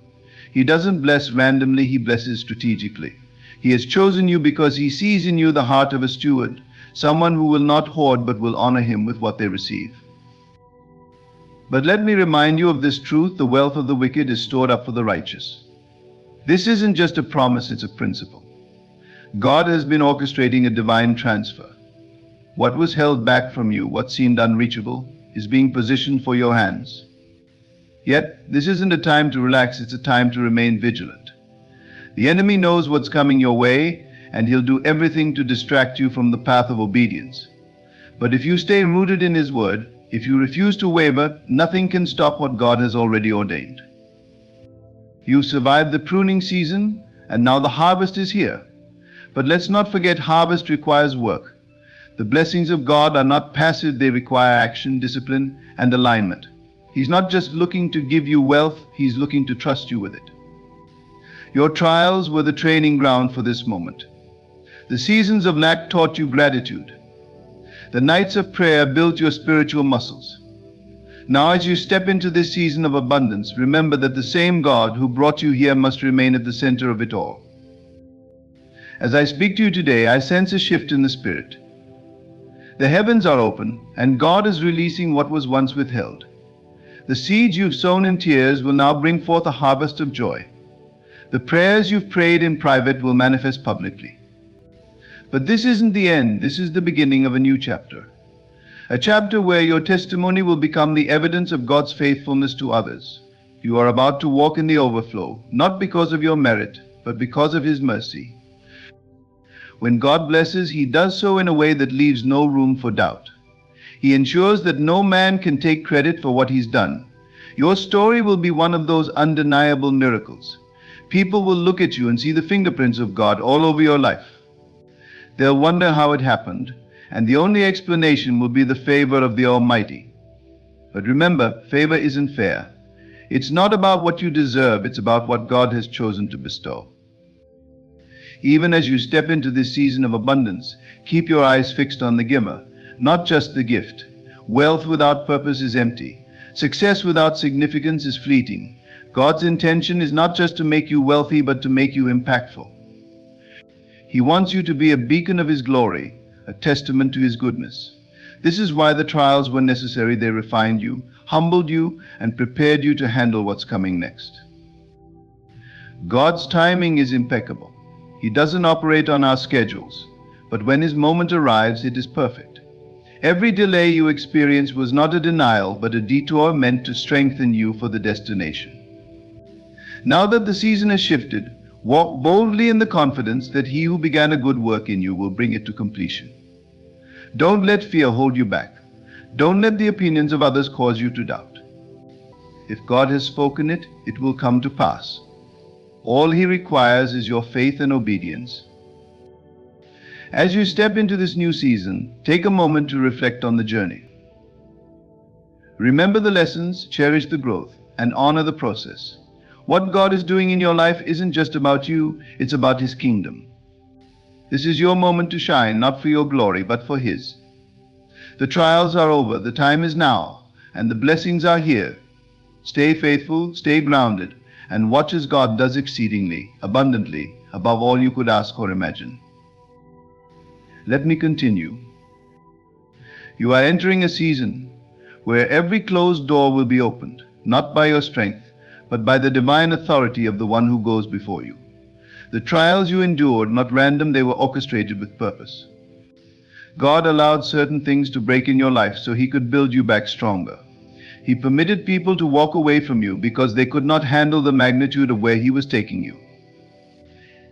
He doesn't bless randomly, he blesses strategically. He has chosen you because he sees in you the heart of a steward, someone who will not hoard but will honor him with what they receive. But let me remind you of this truth: the wealth of the wicked is stored up for the righteous. This isn't just a promise, it's a principle. God has been orchestrating a divine transfer. What was held back from you, what seemed unreachable, is being positioned for your hands. Yet, this isn't a time to relax, it's a time to remain vigilant. The enemy knows what's coming your way, and he'll do everything to distract you from the path of obedience. But if you stay rooted in his word, if you refuse to waver, nothing can stop what God has already ordained. You've survived the pruning season, and now the harvest is here. But let's not forget, harvest requires work. The blessings of God are not passive, they require action, discipline, and alignment. He's not just looking to give you wealth, he's looking to trust you with it. Your trials were the training ground for this moment. The seasons of lack taught you gratitude. The nights of prayer built your spiritual muscles. Now, as you step into this season of abundance, remember that the same God who brought you here must remain at the center of it all. As I speak to you today, I sense a shift in the spirit. The heavens are open, and God is releasing what was once withheld. The seeds you've sown in tears will now bring forth a harvest of joy. The prayers you've prayed in private will manifest publicly. But this isn't the end, this is the beginning of a new chapter. A chapter where your testimony will become the evidence of God's faithfulness to others. You are about to walk in the overflow, not because of your merit, but because of his mercy. When God blesses, he does so in a way that leaves no room for doubt. He ensures that no man can take credit for what he's done. Your story will be one of those undeniable miracles. People will look at you and see the fingerprints of God all over your life. They'll wonder how it happened, and the only explanation will be the favor of the Almighty. But remember, favor isn't fair. It's not about what you deserve, it's about what God has chosen to bestow. Even as you step into this season of abundance, keep your eyes fixed on the giver, not just the gift. Wealth without purpose is empty. Success without significance is fleeting. God's intention is not just to make you wealthy, but to make you impactful. He wants you to be a beacon of his glory, a testament to his goodness. This is why the trials were necessary. They refined you, humbled you, and prepared you to handle what's coming next. God's timing is impeccable. He doesn't operate on our schedules, but when his moment arrives, it is perfect. Every delay you experience was not a denial, but a detour meant to strengthen you for the destination. Now that the season has shifted, walk boldly in the confidence that he who began a good work in you will bring it to completion. Don't let fear hold you back. Don't let the opinions of others cause you to doubt. If God has spoken it, it will come to pass. All he requires is your faith and obedience. As you step into this new season, take a moment to reflect on the journey. Remember the lessons, cherish the growth, and honor the process. What God is doing in your life isn't just about you, it's about his kingdom. This is your moment to shine, not for your glory, but for his. The trials are over, the time is now, and the blessings are here. Stay faithful, stay grounded, and watch as God does exceedingly, abundantly, above all you could ask or imagine. Let me continue. You are entering a season where every closed door will be opened, not by your strength, but by the divine authority of the one who goes before you. The trials you endured, not random, they were orchestrated with purpose. God allowed certain things to break in your life so he could build you back stronger. He permitted people to walk away from you because they could not handle the magnitude of where he was taking you.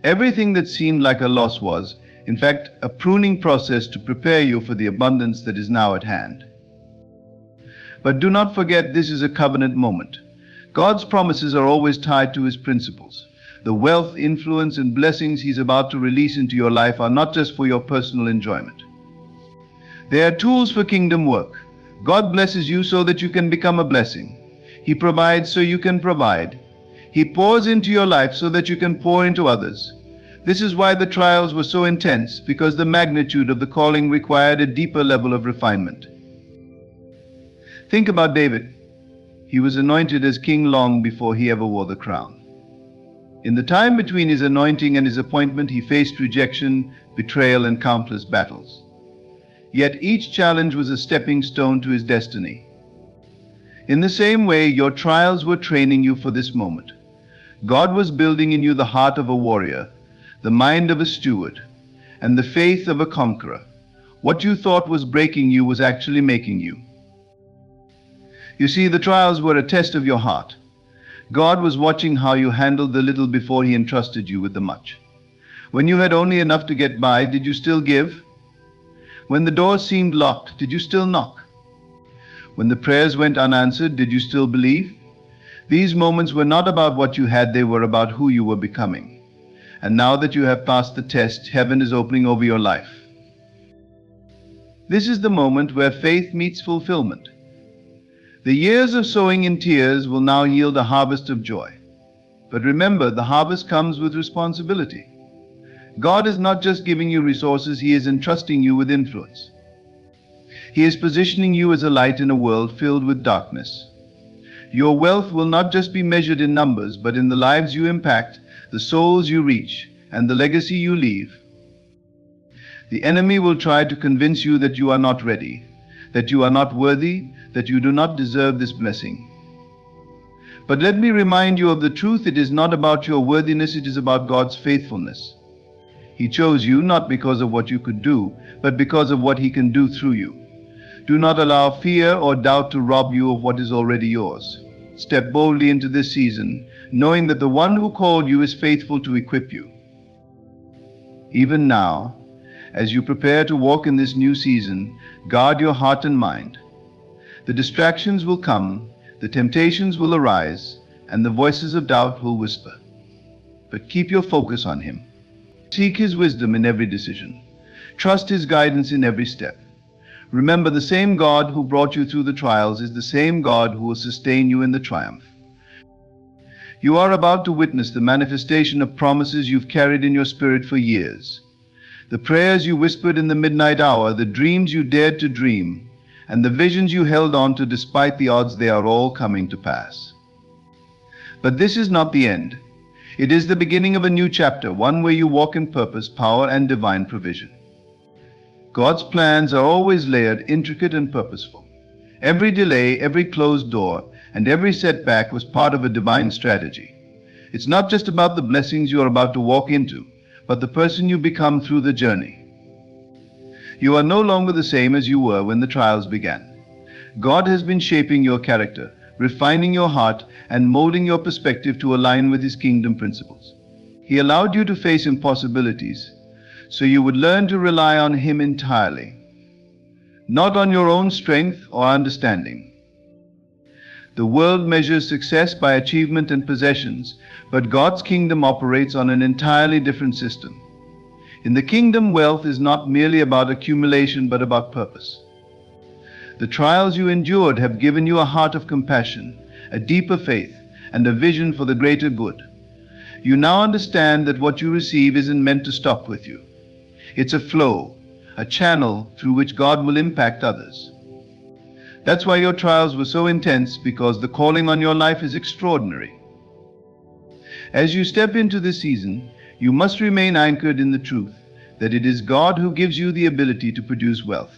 Everything that seemed like a loss was, in fact, a pruning process to prepare you for the abundance that is now at hand. But do not forget, this is a covenant moment. God's promises are always tied to his principles. The wealth, influence, and blessings he's about to release into your life are not just for your personal enjoyment. They are tools for kingdom work. God blesses you so that you can become a blessing. He provides so you can provide. He pours into your life so that you can pour into others. This is why the trials were so intense, because the magnitude of the calling required a deeper level of refinement. Think about David. He was anointed as king long before he ever wore the crown. In the time between his anointing and his appointment, he faced rejection, betrayal, and countless battles. Yet each challenge was a stepping stone to his destiny. In the same way, your trials were training you for this moment. God was building in you the heart of a warrior, the mind of a steward, and the faith of a conqueror. What you thought was breaking you was actually making you. You see, the trials were a test of your heart. God was watching how you handled the little before he entrusted you with the much. When you had only enough to get by, did you still give? When the door seemed locked, did you still knock? When the prayers went unanswered, did you still believe? These moments were not about what you had, they were about who you were becoming. And now that you have passed the test, heaven is opening over your life. This is the moment where faith meets fulfillment. The years of sowing in tears will now yield a harvest of joy. But remember, the harvest comes with responsibility. God is not just giving you resources, he is entrusting you with influence. He is positioning you as a light in a world filled with darkness. Your wealth will not just be measured in numbers, but in the lives you impact, the souls you reach, and the legacy you leave. The enemy will try to convince you that you are not ready, that you are not worthy, that you do not deserve this blessing. But let me remind you of the truth. It is not about your worthiness, it is about God's faithfulness. He chose you not because of what you could do, but because of what he can do through you. Do not allow fear or doubt to rob you of what is already yours. Step boldly into this season, knowing that the one who called you is faithful to equip you. Even now, as you prepare to walk in this new season, guard your heart and mind. The distractions will come, the temptations will arise, and the voices of doubt will whisper. But keep your focus on him. Seek his wisdom in every decision. Trust his guidance in every step. Remember, the same God who brought you through the trials is the same God who will sustain you in the triumph. You are about to witness the manifestation of promises you've carried in your spirit for years. The prayers you whispered in the midnight hour, the dreams you dared to dream, and the visions you held on to despite the odds, they are all coming to pass. But this is not the end. It is the beginning of a new chapter, one where you walk in purpose, power, and divine provision. God's plans are always layered, intricate, and purposeful. Every delay, every closed door, and every setback was part of a divine strategy. It's not just about the blessings you are about to walk into, but the person you become through the journey. You are no longer the same as you were when the trials began. God has been shaping your character, refining your heart, and molding your perspective to align with his kingdom principles. He allowed you to face impossibilities, so you would learn to rely on him entirely, not on your own strength or understanding. The world measures success by achievement and possessions, but God's kingdom operates on an entirely different system. In the kingdom, wealth is not merely about accumulation, but about purpose. The trials you endured have given you a heart of compassion, a deeper faith, and a vision for the greater good. You now understand that what you receive isn't meant to stop with you. It's a flow, a channel through which God will impact others. That's why your trials were so intense, because the calling on your life is extraordinary. As you step into this season, you must remain anchored in the truth that it is God who gives you the ability to produce wealth.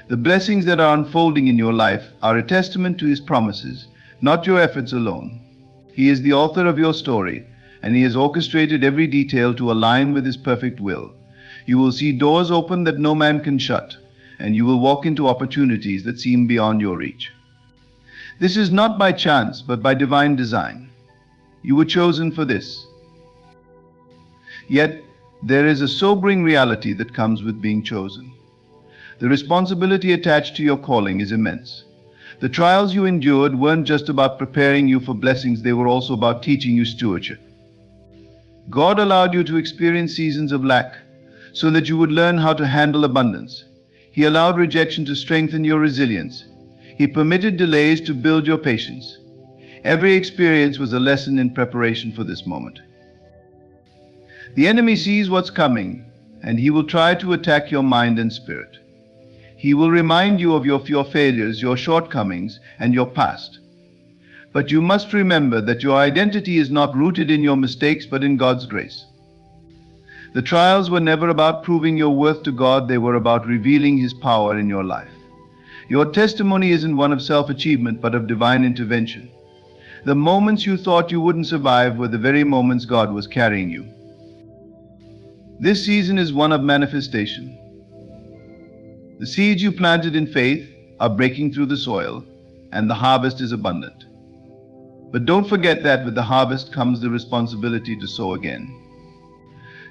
The blessings that are unfolding in your life are a testament to his promises, not your efforts alone. He is the author of your story, and he has orchestrated every detail to align with his perfect will. You will see doors open that no man can shut, and you will walk into opportunities that seem beyond your reach. This is not by chance, but by divine design. You were chosen for this. Yet, there is a sobering reality that comes with being chosen. The responsibility attached to your calling is immense. The trials you endured weren't just about preparing you for blessings, they were also about teaching you stewardship. God allowed you to experience seasons of lack so that you would learn how to handle abundance. He allowed rejection to strengthen your resilience. He permitted delays to build your patience. Every experience was a lesson in preparation for this moment. The enemy sees what's coming, and he will try to attack your mind and spirit. He will remind you of your failures, your shortcomings, and your past. But you must remember that your identity is not rooted in your mistakes but in God's grace. The trials were never about proving your worth to God, they were about revealing His power in your life. Your testimony isn't one of self-achievement but of divine intervention. The moments you thought you wouldn't survive were the very moments God was carrying you. This season is one of manifestation. The seeds you planted in faith are breaking through the soil, and the harvest is abundant. But don't forget that with the harvest comes the responsibility to sow again.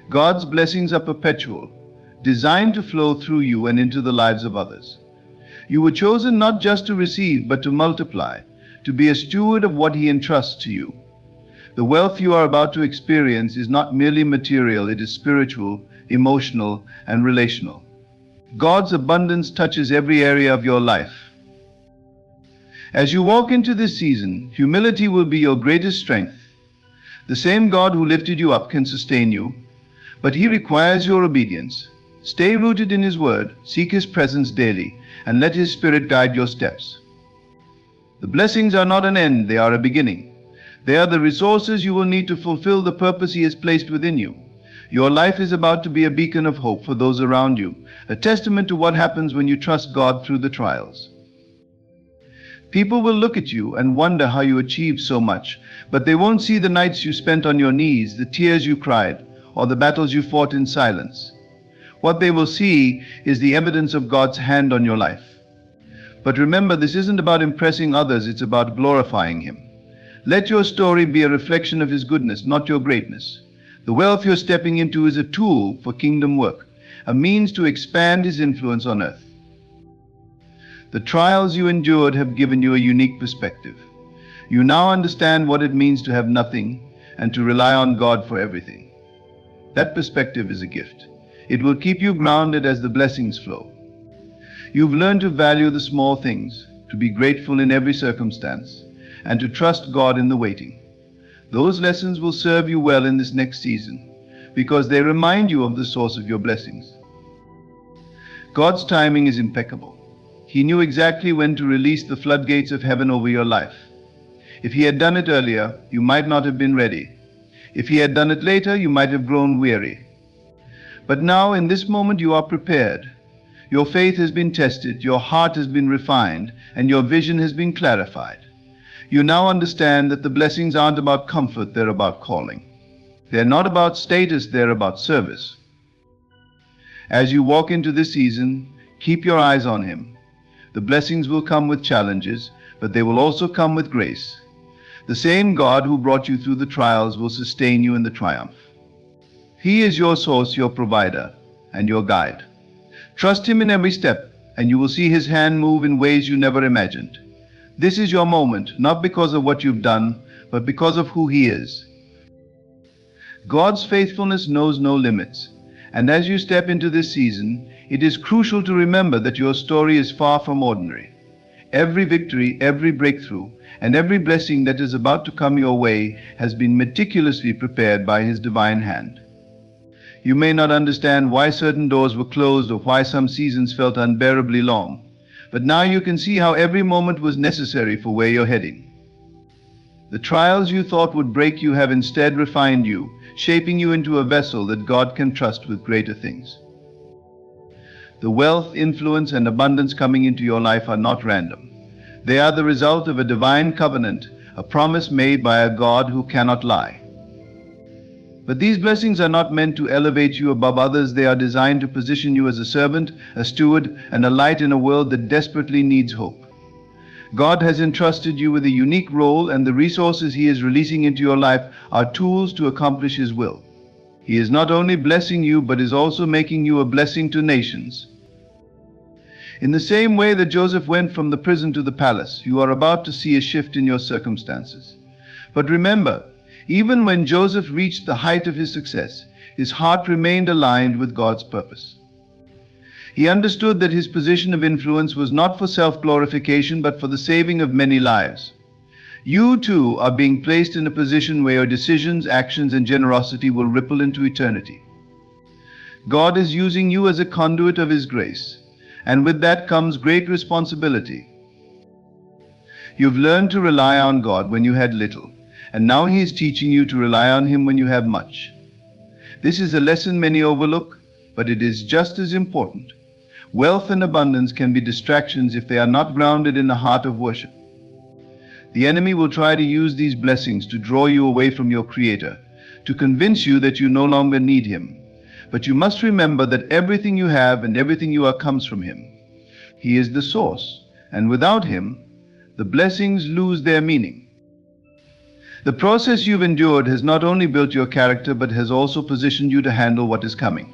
God's blessings are perpetual, designed to flow through you and into the lives of others. You were chosen not just to receive, but to multiply, to be a steward of what He entrusts to you. The wealth you are about to experience is not merely material, it is spiritual, emotional, and relational. God's abundance touches every area of your life. As you walk into this season, humility will be your greatest strength. The same God who lifted you up can sustain you, but He requires your obedience. Stay rooted in His word, seek His presence daily, and let His Spirit guide your steps. The blessings are not an end, they are a beginning. They are the resources you will need to fulfill the purpose He has placed within you. Your life is about to be a beacon of hope for those around you, a testament to what happens when you trust God through the trials. People will look at you and wonder how you achieved so much, but they won't see the nights you spent on your knees, the tears you cried, or the battles you fought in silence. What they will see is the evidence of God's hand on your life. But remember, this isn't about impressing others, it's about glorifying Him. Let your story be a reflection of His goodness, not your greatness. The wealth you're stepping into is a tool for kingdom work, a means to expand His influence on earth. The trials you endured have given you a unique perspective. You now understand what it means to have nothing and to rely on God for everything. That perspective is a gift. It will keep you grounded as the blessings flow. You've learned to value the small things, to be grateful in every circumstance, and to trust God in the waiting. Those lessons will serve you well in this next season because they remind you of the source of your blessings. God's timing is impeccable. He knew exactly when to release the floodgates of heaven over your life. If He had done it earlier, you might not have been ready. If He had done it later, you might have grown weary. But now, in this moment, you are prepared. Your faith has been tested, your heart has been refined, and your vision has been clarified. You now understand that the blessings aren't about comfort, they're about calling. They're not about status, they're about service. As you walk into this season, keep your eyes on Him. The blessings will come with challenges, but they will also come with grace. The same God who brought you through the trials will sustain you in the triumph. He is your source, your provider, and your guide. Trust Him in every step, and you will see His hand move in ways you never imagined. This is your moment, not because of what you've done, but because of who He is. God's faithfulness knows no limits, and as you step into this season, it is crucial to remember that your story is far from ordinary. Every victory, every breakthrough, and every blessing that is about to come your way has been meticulously prepared by His divine hand. You may not understand why certain doors were closed or why some seasons felt unbearably long, but now you can see how every moment was necessary for where you're heading. The trials you thought would break you have instead refined you, shaping you into a vessel that God can trust with greater things. The wealth, influence, and abundance coming into your life are not random. They are the result of a divine covenant, a promise made by a God who cannot lie. But these blessings are not meant to elevate you above others. They are designed to position you as a servant, a steward, and a light in a world that desperately needs hope. God has entrusted you with a unique role, and the resources He is releasing into your life are tools to accomplish His will. He is not only blessing you, but is also making you a blessing to nations. In the same way that Joseph went from the prison to the palace, you are about to see a shift in your circumstances. But remember, even when Joseph reached the height of his success, his heart remained aligned with God's purpose. He understood that his position of influence was not for self-glorification, but for the saving of many lives. You too are being placed in a position where your decisions, actions, and generosity will ripple into eternity. God is using you as a conduit of His grace, and with that comes great responsibility. You've learned to rely on God when you had little, and now He is teaching you to rely on Him when you have much. This is a lesson many overlook, but it is just as important. Wealth and abundance can be distractions if they are not grounded in the heart of worship. The enemy will try to use these blessings to draw you away from your Creator, to convince you that you no longer need Him. But you must remember that everything you have and everything you are comes from Him. He is the source, and without Him, the blessings lose their meaning. The process you've endured has not only built your character, but has also positioned you to handle what is coming.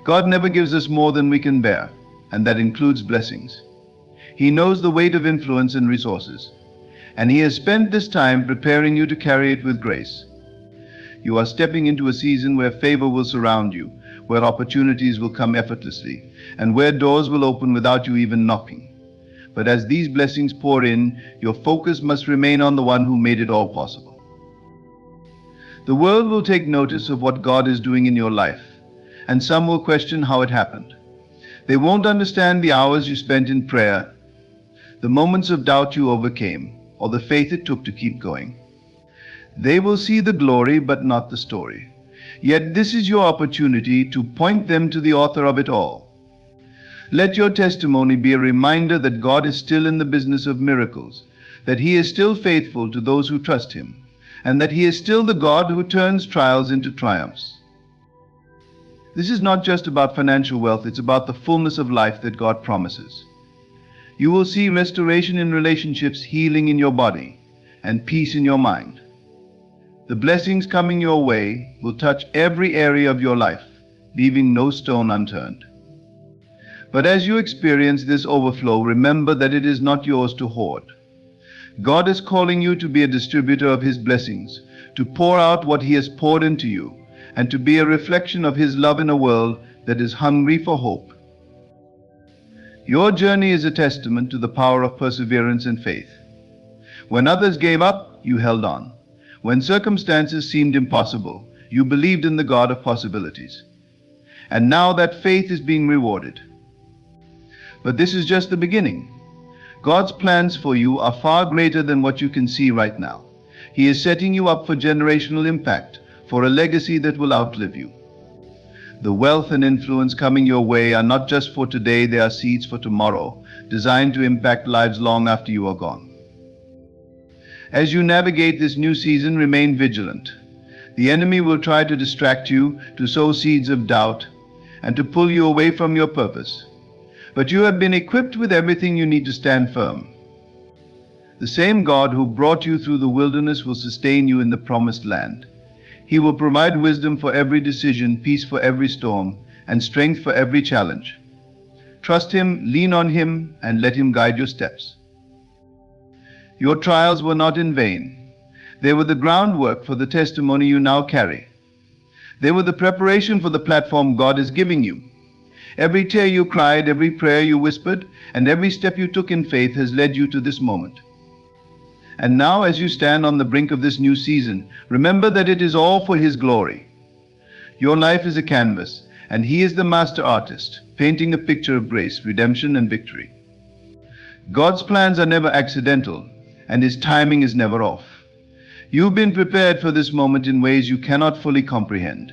God never gives us more than we can bear, and that includes blessings. He knows the weight of influence and resources, and He has spent this time preparing you to carry it with grace. You are stepping into a season where favor will surround you, where opportunities will come effortlessly, and where doors will open without you even knocking. But as these blessings pour in, your focus must remain on the one who made it all possible. The world will take notice of what God is doing in your life, and some will question how it happened. They won't understand the hours you spent in prayer, the moments of doubt you overcame, or the faith it took to keep going. They will see the glory but not the story. Yet this is your opportunity to point them to the author of it all. Let your testimony be a reminder that God is still in the business of miracles, that He is still faithful to those who trust Him, and that He is still the God who turns trials into triumphs. This is not just about financial wealth, it's about the fullness of life that God promises. You will see restoration in relationships, healing in your body, and peace in your mind. The blessings coming your way will touch every area of your life, leaving no stone unturned. But as you experience this overflow, remember that it is not yours to hoard. God is calling you to be a distributor of His blessings, to pour out what He has poured into you, and to be a reflection of His love in a world that is hungry for hope. Your journey is a testament to the power of perseverance and faith. When others gave up, you held on. When circumstances seemed impossible, you believed in the God of possibilities. And now that faith is being rewarded. But this is just the beginning. God's plans for you are far greater than what you can see right now. He is setting you up for generational impact, for a legacy that will outlive you. The wealth and influence coming your way are not just for today, they are seeds for tomorrow, designed to impact lives long after you are gone. As you navigate this new season, remain vigilant. The enemy will try to distract you, to sow seeds of doubt, and to pull you away from your purpose. But you have been equipped with everything you need to stand firm. The same God who brought you through the wilderness will sustain you in the promised land. He will provide wisdom for every decision, peace for every storm, and strength for every challenge. Trust Him, lean on Him, and let Him guide your steps. Your trials were not in vain. They were the groundwork for the testimony you now carry. They were the preparation for the platform God is giving you. Every tear you cried, every prayer you whispered, and every step you took in faith has led you to this moment. And now, as you stand on the brink of this new season, remember that it is all for His glory. Your life is a canvas, and He is the master artist, painting a picture of grace, redemption, and victory. God's plans are never accidental, and His timing is never off. You've been prepared for this moment in ways you cannot fully comprehend.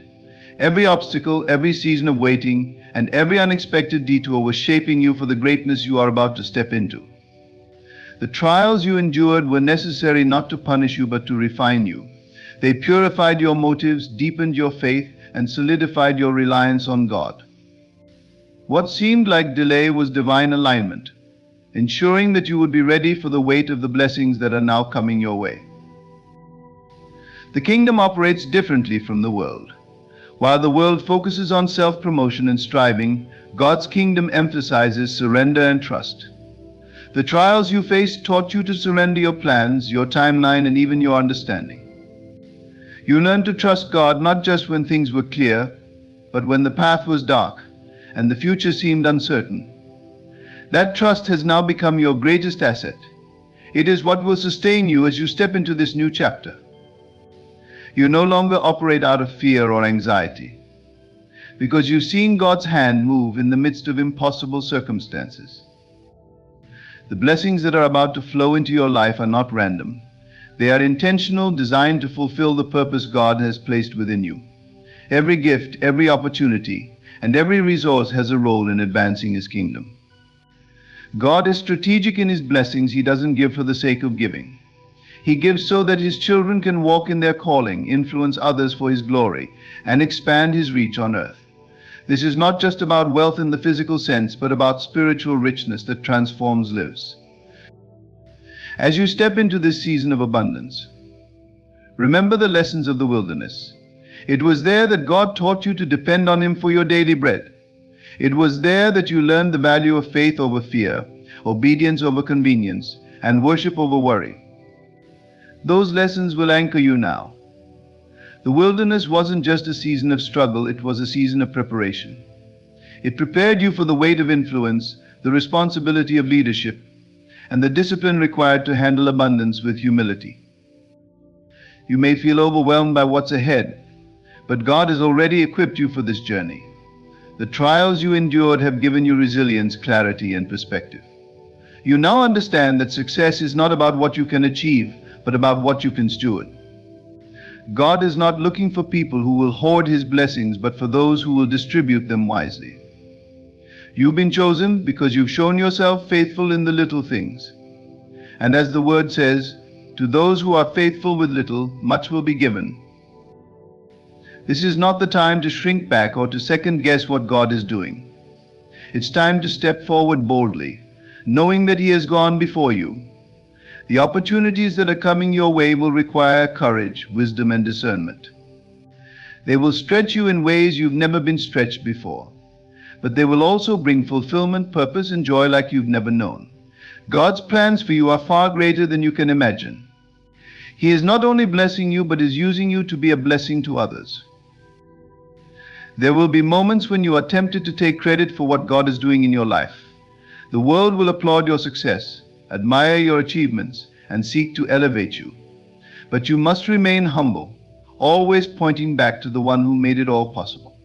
Every obstacle, every season of waiting, and every unexpected detour was shaping you for the greatness you are about to step into. The trials you endured were necessary not to punish you, but to refine you. They purified your motives, deepened your faith, and solidified your reliance on God. What seemed like delay was divine alignment, ensuring that you would be ready for the weight of the blessings that are now coming your way. The kingdom operates differently from the world. While the world focuses on self-promotion and striving, God's kingdom emphasizes surrender and trust. The trials you faced taught you to surrender your plans, your timeline, and even your understanding. You learned to trust God not just when things were clear, but when the path was dark and the future seemed uncertain. That trust has now become your greatest asset. It is what will sustain you as you step into this new chapter. You no longer operate out of fear or anxiety, because you've seen God's hand move in the midst of impossible circumstances. The blessings that are about to flow into your life are not random. They are intentional, designed to fulfill the purpose God has placed within you. Every gift, every opportunity, and every resource has a role in advancing His kingdom. God is strategic in His blessings. He doesn't give for the sake of giving. He gives so that His children can walk in their calling, influence others for His glory, and expand His reach on earth. This is not just about wealth in the physical sense, but about spiritual richness that transforms lives. As you step into this season of abundance, remember the lessons of the wilderness. It was there that God taught you to depend on Him for your daily bread. It was there that you learned the value of faith over fear, obedience over convenience, and worship over worry. Those lessons will anchor you now. The wilderness wasn't just a season of struggle, it was a season of preparation. It prepared you for the weight of influence, the responsibility of leadership, and the discipline required to handle abundance with humility. You may feel overwhelmed by what's ahead, but God has already equipped you for this journey. The trials you endured have given you resilience, clarity, and perspective. You now understand that success is not about what you can achieve, but about what you can steward. God is not looking for people who will hoard His blessings, but for those who will distribute them wisely. You've been chosen because you've shown yourself faithful in the little things. And as the word says, to those who are faithful with little, much will be given. This is not the time to shrink back or to second guess what God is doing. It's time to step forward boldly, knowing that He has gone before you. The opportunities that are coming your way will require courage, wisdom, and discernment. They will stretch you in ways you've never been stretched before. But they will also bring fulfillment, purpose, and joy like you've never known. God's plans for you are far greater than you can imagine. He is not only blessing you, but is using you to be a blessing to others. There will be moments when you are tempted to take credit for what God is doing in your life. The world will applaud your success, admire your achievements, and seek to elevate you. But you must remain humble, always pointing back to the one who made it all possible.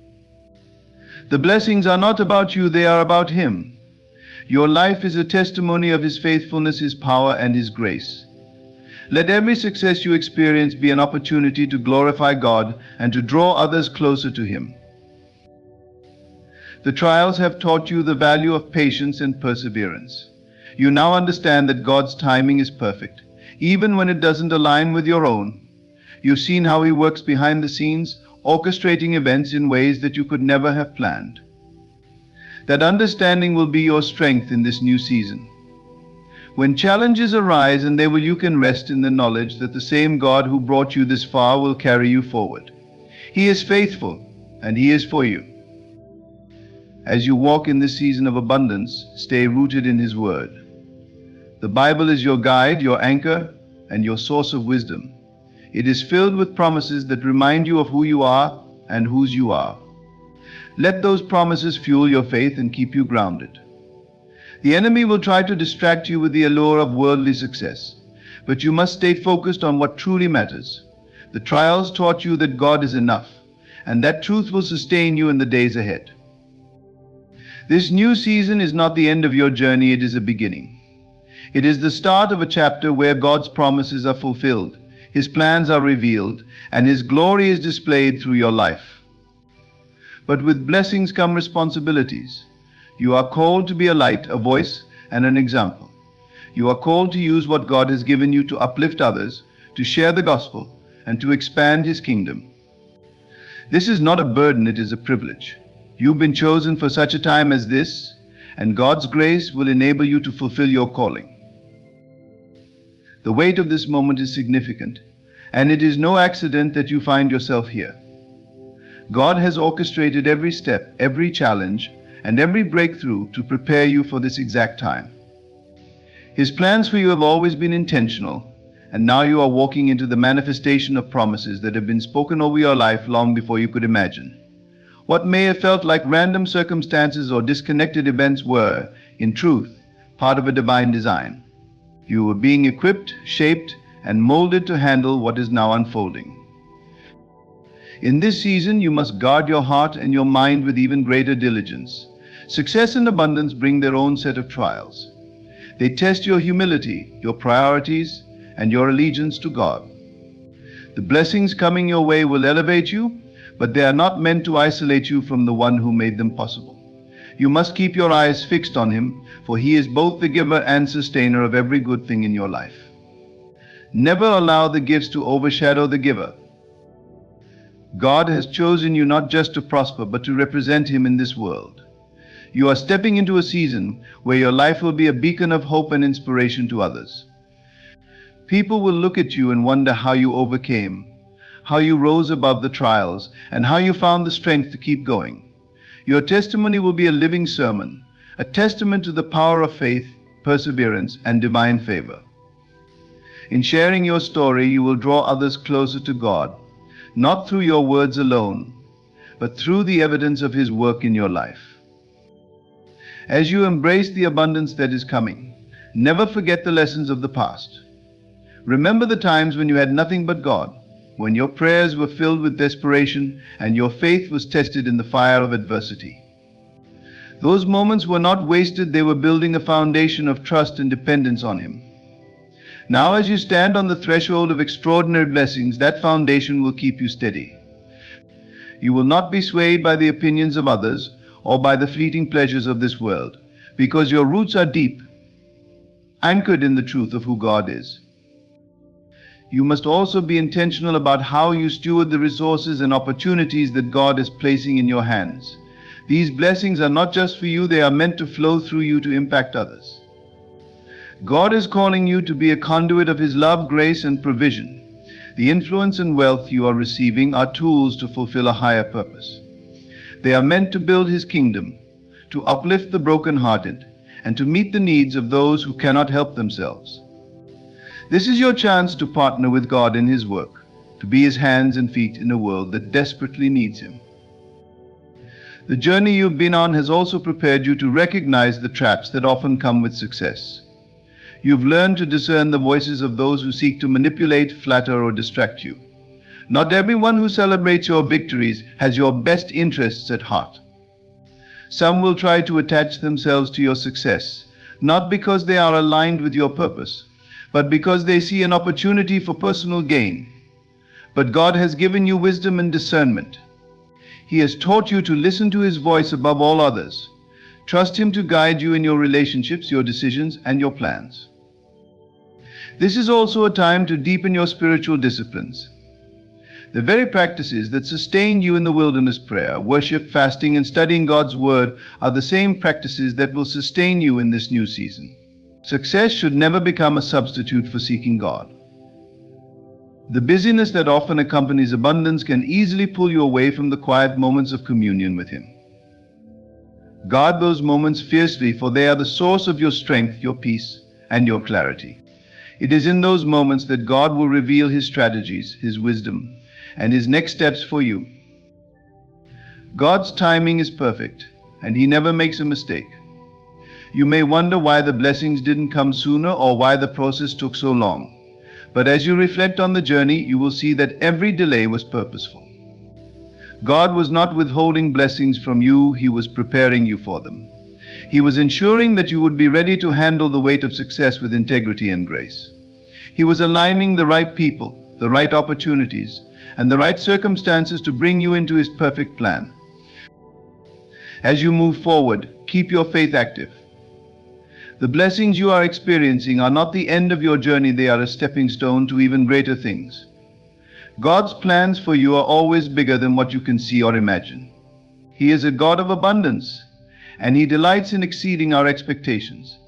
The blessings are not about you, they are about Him. Your life is a testimony of His faithfulness, His power, and His grace. Let every success you experience be an opportunity to glorify God and to draw others closer to Him. The trials have taught you the value of patience and perseverance. You now understand that God's timing is perfect, even when it doesn't align with your own. You've seen how He works behind the scenes, orchestrating events in ways that you could never have planned. That understanding will be your strength in this new season. When challenges arise, you can rest in the knowledge that the same God who brought you this far will carry you forward. He is faithful, and He is for you. As you walk in this season of abundance, stay rooted in His Word. The Bible is your guide, your anchor, and your source of wisdom. It is filled with promises that remind you of who you are and whose you are. Let those promises fuel your faith and keep you grounded. The enemy will try to distract you with the allure of worldly success, but you must stay focused on what truly matters. The trials taught you that God is enough, and that truth will sustain you in the days ahead. This new season is not the end of your journey, it is a beginning. It is the start of a chapter where God's promises are fulfilled, His plans are revealed, and His glory is displayed through your life. But with blessings come responsibilities. You are called to be a light, a voice, and an example. You are called to use what God has given you to uplift others, to share the gospel, and to expand His kingdom. This is not a burden, it is a privilege. You've been chosen for such a time as this, and God's grace will enable you to fulfill your calling. The weight of this moment is significant, and it is no accident that you find yourself here. God has orchestrated every step, every challenge, and every breakthrough to prepare you for this exact time. His plans for you have always been intentional, and now you are walking into the manifestation of promises that have been spoken over your life long before you could imagine. What may have felt like random circumstances or disconnected events were, in truth, part of a divine design. You were being equipped, shaped, and molded to handle what is now unfolding. In this season, you must guard your heart and your mind with even greater diligence. Success and abundance bring their own set of trials. They test your humility, your priorities, and your allegiance to God. The blessings coming your way will elevate you, but they are not meant to isolate you from the one who made them possible. You must keep your eyes fixed on him, for he is both the giver and sustainer of every good thing in your life. Never allow the gifts to overshadow the giver. God has chosen you not just to prosper, but to represent him in this world. You are stepping into a season where your life will be a beacon of hope and inspiration to others. People will look at you and wonder how you overcame, how you rose above the trials, and how you found the strength to keep going. Your testimony will be a living sermon, a testament to the power of faith, perseverance, and divine favor. In sharing your story, you will draw others closer to God, not through your words alone, but through the evidence of his work in your life. As you embrace the abundance that is coming, never forget the lessons of the past. Remember the times when you had nothing but God, when your prayers were filled with desperation and your faith was tested in the fire of adversity. Those moments were not wasted, they were building a foundation of trust and dependence on him. Now, as you stand on the threshold of extraordinary blessings, that foundation will keep you steady. You will not be swayed by the opinions of others or by the fleeting pleasures of this world, because your roots are deep, anchored in the truth of who God is. You must also be intentional about how you steward the resources and opportunities that God is placing in your hands. These blessings are not just for you, they are meant to flow through you to impact others. God is calling you to be a conduit of his love, grace, and provision. The influence and wealth you are receiving are tools to fulfill a higher purpose. They are meant to build his kingdom, to uplift the brokenhearted, and to meet the needs of those who cannot help themselves. This is your chance to partner with God in his work, to be his hands and feet in a world that desperately needs him. The journey you've been on has also prepared you to recognize the traps that often come with success. You've learned to discern the voices of those who seek to manipulate, flatter, or distract you. Not everyone who celebrates your victories has your best interests at heart. Some will try to attach themselves to your success, not because they are aligned with your purpose, but because they see an opportunity for personal gain. But God has given you wisdom and discernment. He has taught you to listen to his voice above all others. Trust him to guide you in your relationships, your decisions, and your plans. This is also a time to deepen your spiritual disciplines. The very practices that sustained you in the wilderness prayer, worship, fasting, and studying God's word are the same practices that will sustain you in this new season. Success should never become a substitute for seeking God. The busyness that often accompanies abundance can easily pull you away from the quiet moments of communion with him. Guard those moments fiercely, for they are the source of your strength, your peace, and your clarity. It is in those moments that God will reveal his strategies, his wisdom, and his next steps for you. God's timing is perfect, and he never makes a mistake. You may wonder why the blessings didn't come sooner or why the process took so long. But as you reflect on the journey, you will see that every delay was purposeful. God was not withholding blessings from you, he was preparing you for them. He was ensuring that you would be ready to handle the weight of success with integrity and grace. He was aligning the right people, the right opportunities, and the right circumstances to bring you into his perfect plan. As you move forward, keep your faith active. The blessings you are experiencing are not the end of your journey, they are a stepping stone to even greater things. God's plans for you are always bigger than what you can see or imagine. He is a God of abundance, and he delights in exceeding our expectations.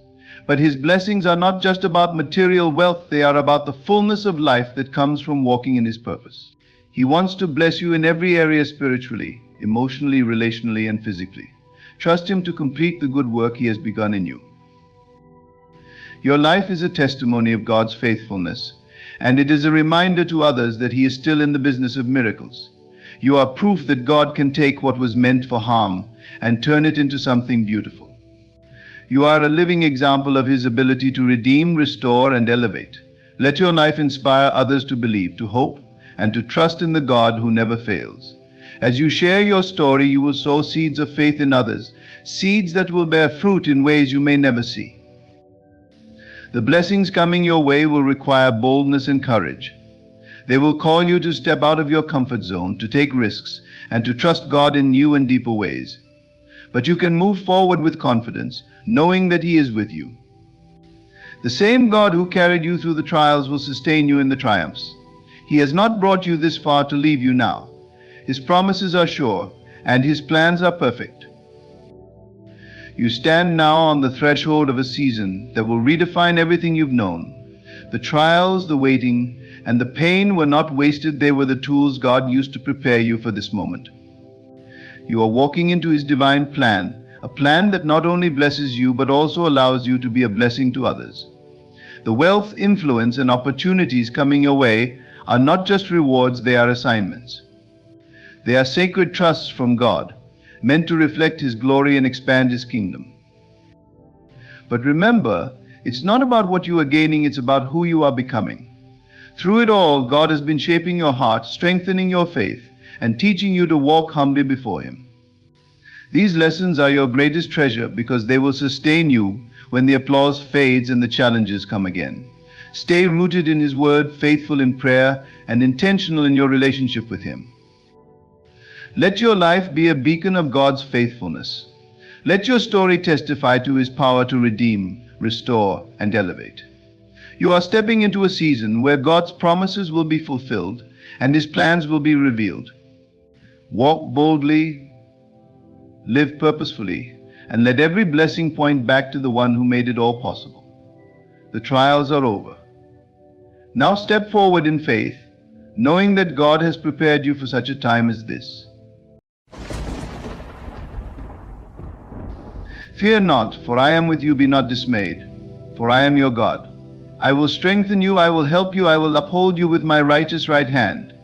But his blessings are not just about material wealth, they are about the fullness of life that comes from walking in his purpose. He wants to bless you in every area spiritually, emotionally, relationally, and physically. Trust him to complete the good work he has begun in you. Your life is a testimony of God's faithfulness, and it is a reminder to others that he is still in the business of miracles. You are proof that God can take what was meant for harm and turn it into something beautiful. You are a living example of his ability to redeem, restore, and elevate. Let your life inspire others to believe, to hope, and to trust in the God who never fails. As you share your story, you will sow seeds of faith in others, seeds that will bear fruit in ways you may never see. The blessings coming your way will require boldness and courage. They will call you to step out of your comfort zone, to take risks, and to trust God in new and deeper ways. But you can move forward with confidence, knowing that He is with you. The same God who carried you through the trials will sustain you in the triumphs. He has not brought you this far to leave you now. His promises are sure, and His plans are perfect. You stand now on the threshold of a season that will redefine everything you've known. The trials, the waiting, and the pain were not wasted. They were the tools God used to prepare you for this moment. You are walking into His divine plan, a plan that not only blesses you but also allows you to be a blessing to others. The wealth, influence, and opportunities coming your way are not just rewards, they are assignments. They are sacred trusts from God, meant to reflect His glory and expand His kingdom. But remember, it's not about what you are gaining, it's about who you are becoming. Through it all, God has been shaping your heart, strengthening your faith, and teaching you to walk humbly before Him. These lessons are your greatest treasure because they will sustain you when the applause fades and the challenges come again. Stay rooted in His word, faithful in prayer, and intentional in your relationship with Him. Let your life be a beacon of God's faithfulness. Let your story testify to His power to redeem, restore, and elevate. You are stepping into a season where God's promises will be fulfilled and His plans will be revealed. Walk boldly, live purposefully, and let every blessing point back to the one who made it all possible. The trials are over. Now step forward in faith, knowing that God has prepared you for such a time as this. Fear not, for I am with you, be not dismayed, for I am your God. I will strengthen you, I will help you, I will uphold you with my righteous right hand.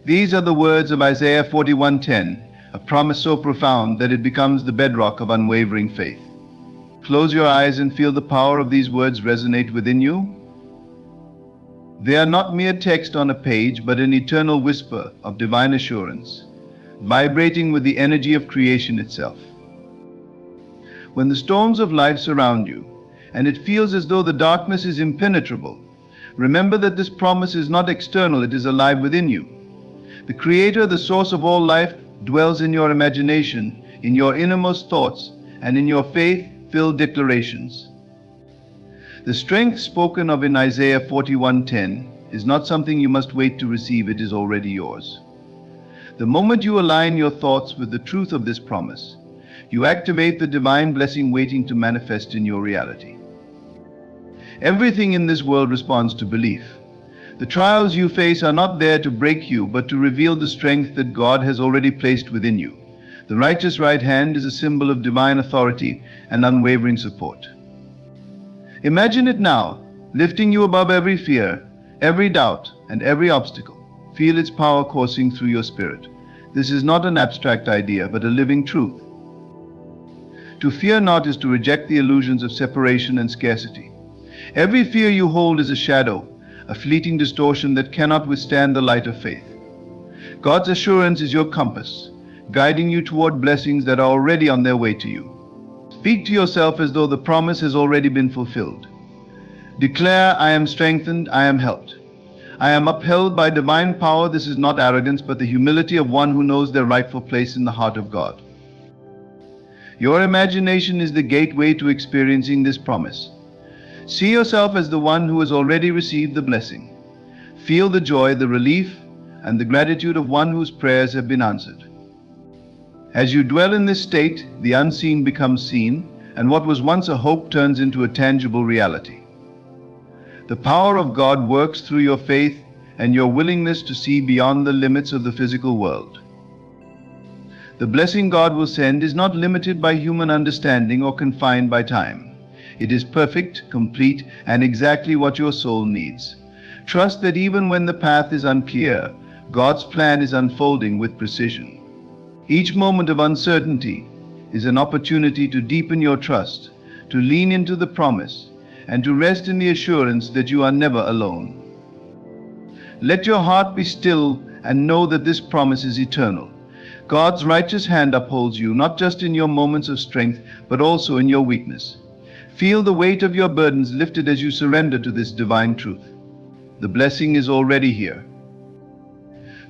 These are the words of Isaiah 41:10, a promise so profound that it becomes the bedrock of unwavering faith. Close your eyes and feel the power of these words resonate within you. They are not mere text on a page, but an eternal whisper of divine assurance, vibrating with the energy of creation itself. When the storms of life surround you, and it feels as though the darkness is impenetrable, remember that this promise is not external, it is alive within you. The Creator, the source of all life, dwells in your imagination, in your innermost thoughts, and in your faith-filled declarations. The strength spoken of in Isaiah 41:10 is not something you must wait to receive, it is already yours. The moment you align your thoughts with the truth of this promise, you activate the divine blessing waiting to manifest in your reality. Everything in this world responds to belief. The trials you face are not there to break you, but to reveal the strength that God has already placed within you. The righteous right hand is a symbol of divine authority and unwavering support. Imagine it now, lifting you above every fear, every doubt, and every obstacle. Feel its power coursing through your spirit. This is not an abstract idea, but a living truth. To fear not is to reject the illusions of separation and scarcity. Every fear you hold is a shadow, a fleeting distortion that cannot withstand the light of faith. God's assurance is your compass, guiding you toward blessings that are already on their way to you. Speak to yourself as though the promise has already been fulfilled. Declare, I am strengthened, I am helped. I am upheld by divine power. This is not arrogance, but the humility of one who knows their rightful place in the heart of God. Your imagination is the gateway to experiencing this promise. See yourself as the one who has already received the blessing. Feel the joy, the relief, and the gratitude of one whose prayers have been answered. As you dwell in this state, the unseen becomes seen, and what was once a hope turns into a tangible reality. The power of God works through your faith and your willingness to see beyond the limits of the physical world. The blessing God will send is not limited by human understanding or confined by time. It is perfect, complete, and exactly what your soul needs. Trust that even when the path is unclear, God's plan is unfolding with precision. Each moment of uncertainty is an opportunity to deepen your trust, to lean into the promise, and to rest in the assurance that you are never alone. Let your heart be still and know that this promise is eternal. God's righteous hand upholds you, not just in your moments of strength, but also in your weakness. Feel the weight of your burdens lifted as you surrender to this divine truth. The blessing is already here.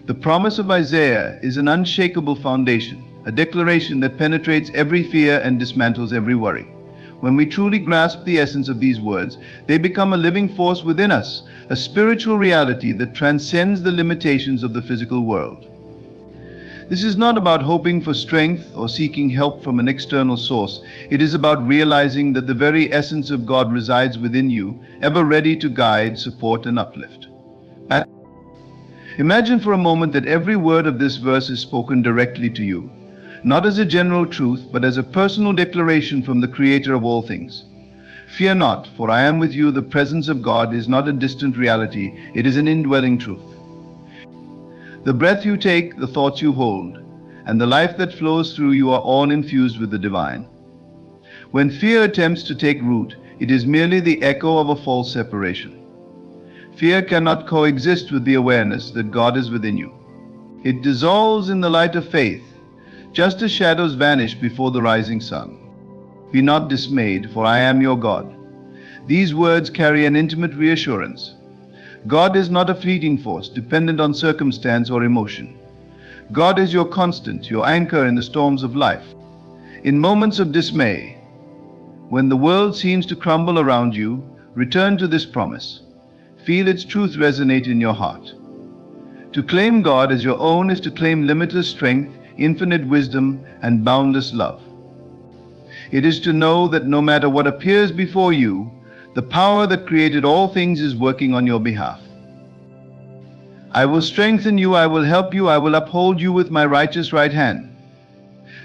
The promise of Isaiah is an unshakable foundation, a declaration that penetrates every fear and dismantles every worry. When we truly grasp the essence of these words, they become a living force within us, a spiritual reality that transcends the limitations of the physical world. This is not about hoping for strength or seeking help from an external source. It is about realizing that the very essence of God resides within you, ever ready to guide, support, and uplift. Imagine for a moment that every word of this verse is spoken directly to you, not as a general truth, but as a personal declaration from the Creator of all things. Fear not, for I am with you. The presence of God is not a distant reality, it is an indwelling truth. The breath you take, the thoughts you hold, and the life that flows through you are all infused with the divine. When fear attempts to take root, it is merely the echo of a false separation. Fear cannot coexist with the awareness that God is within you. It dissolves in the light of faith, just as shadows vanish before the rising sun. Be not dismayed, for I am your God. These words carry an intimate reassurance. God is not a fleeting force, dependent on circumstance or emotion. God is your constant, your anchor in the storms of life. In moments of dismay, when the world seems to crumble around you, return to this promise. Feel its truth resonate in your heart. To claim God as your own is to claim limitless strength, infinite wisdom, and boundless love. It is to know that no matter what appears before you, the power that created all things is working on your behalf. I will strengthen you, I will help you, I will uphold you with my righteous right hand.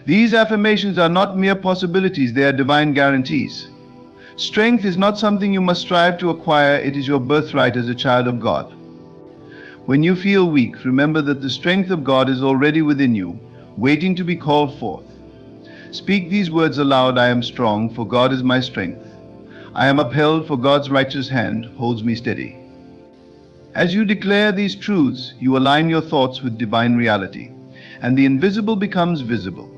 These affirmations are not mere possibilities, they are divine guarantees. Strength is not something you must strive to acquire, it is your birthright as a child of God. When you feel weak, remember that the strength of God is already within you, waiting to be called forth. Speak these words aloud: I am strong, for God is my strength. I am upheld, for God's righteous hand holds me steady. As you declare these truths, you align your thoughts with divine reality, and the invisible becomes visible.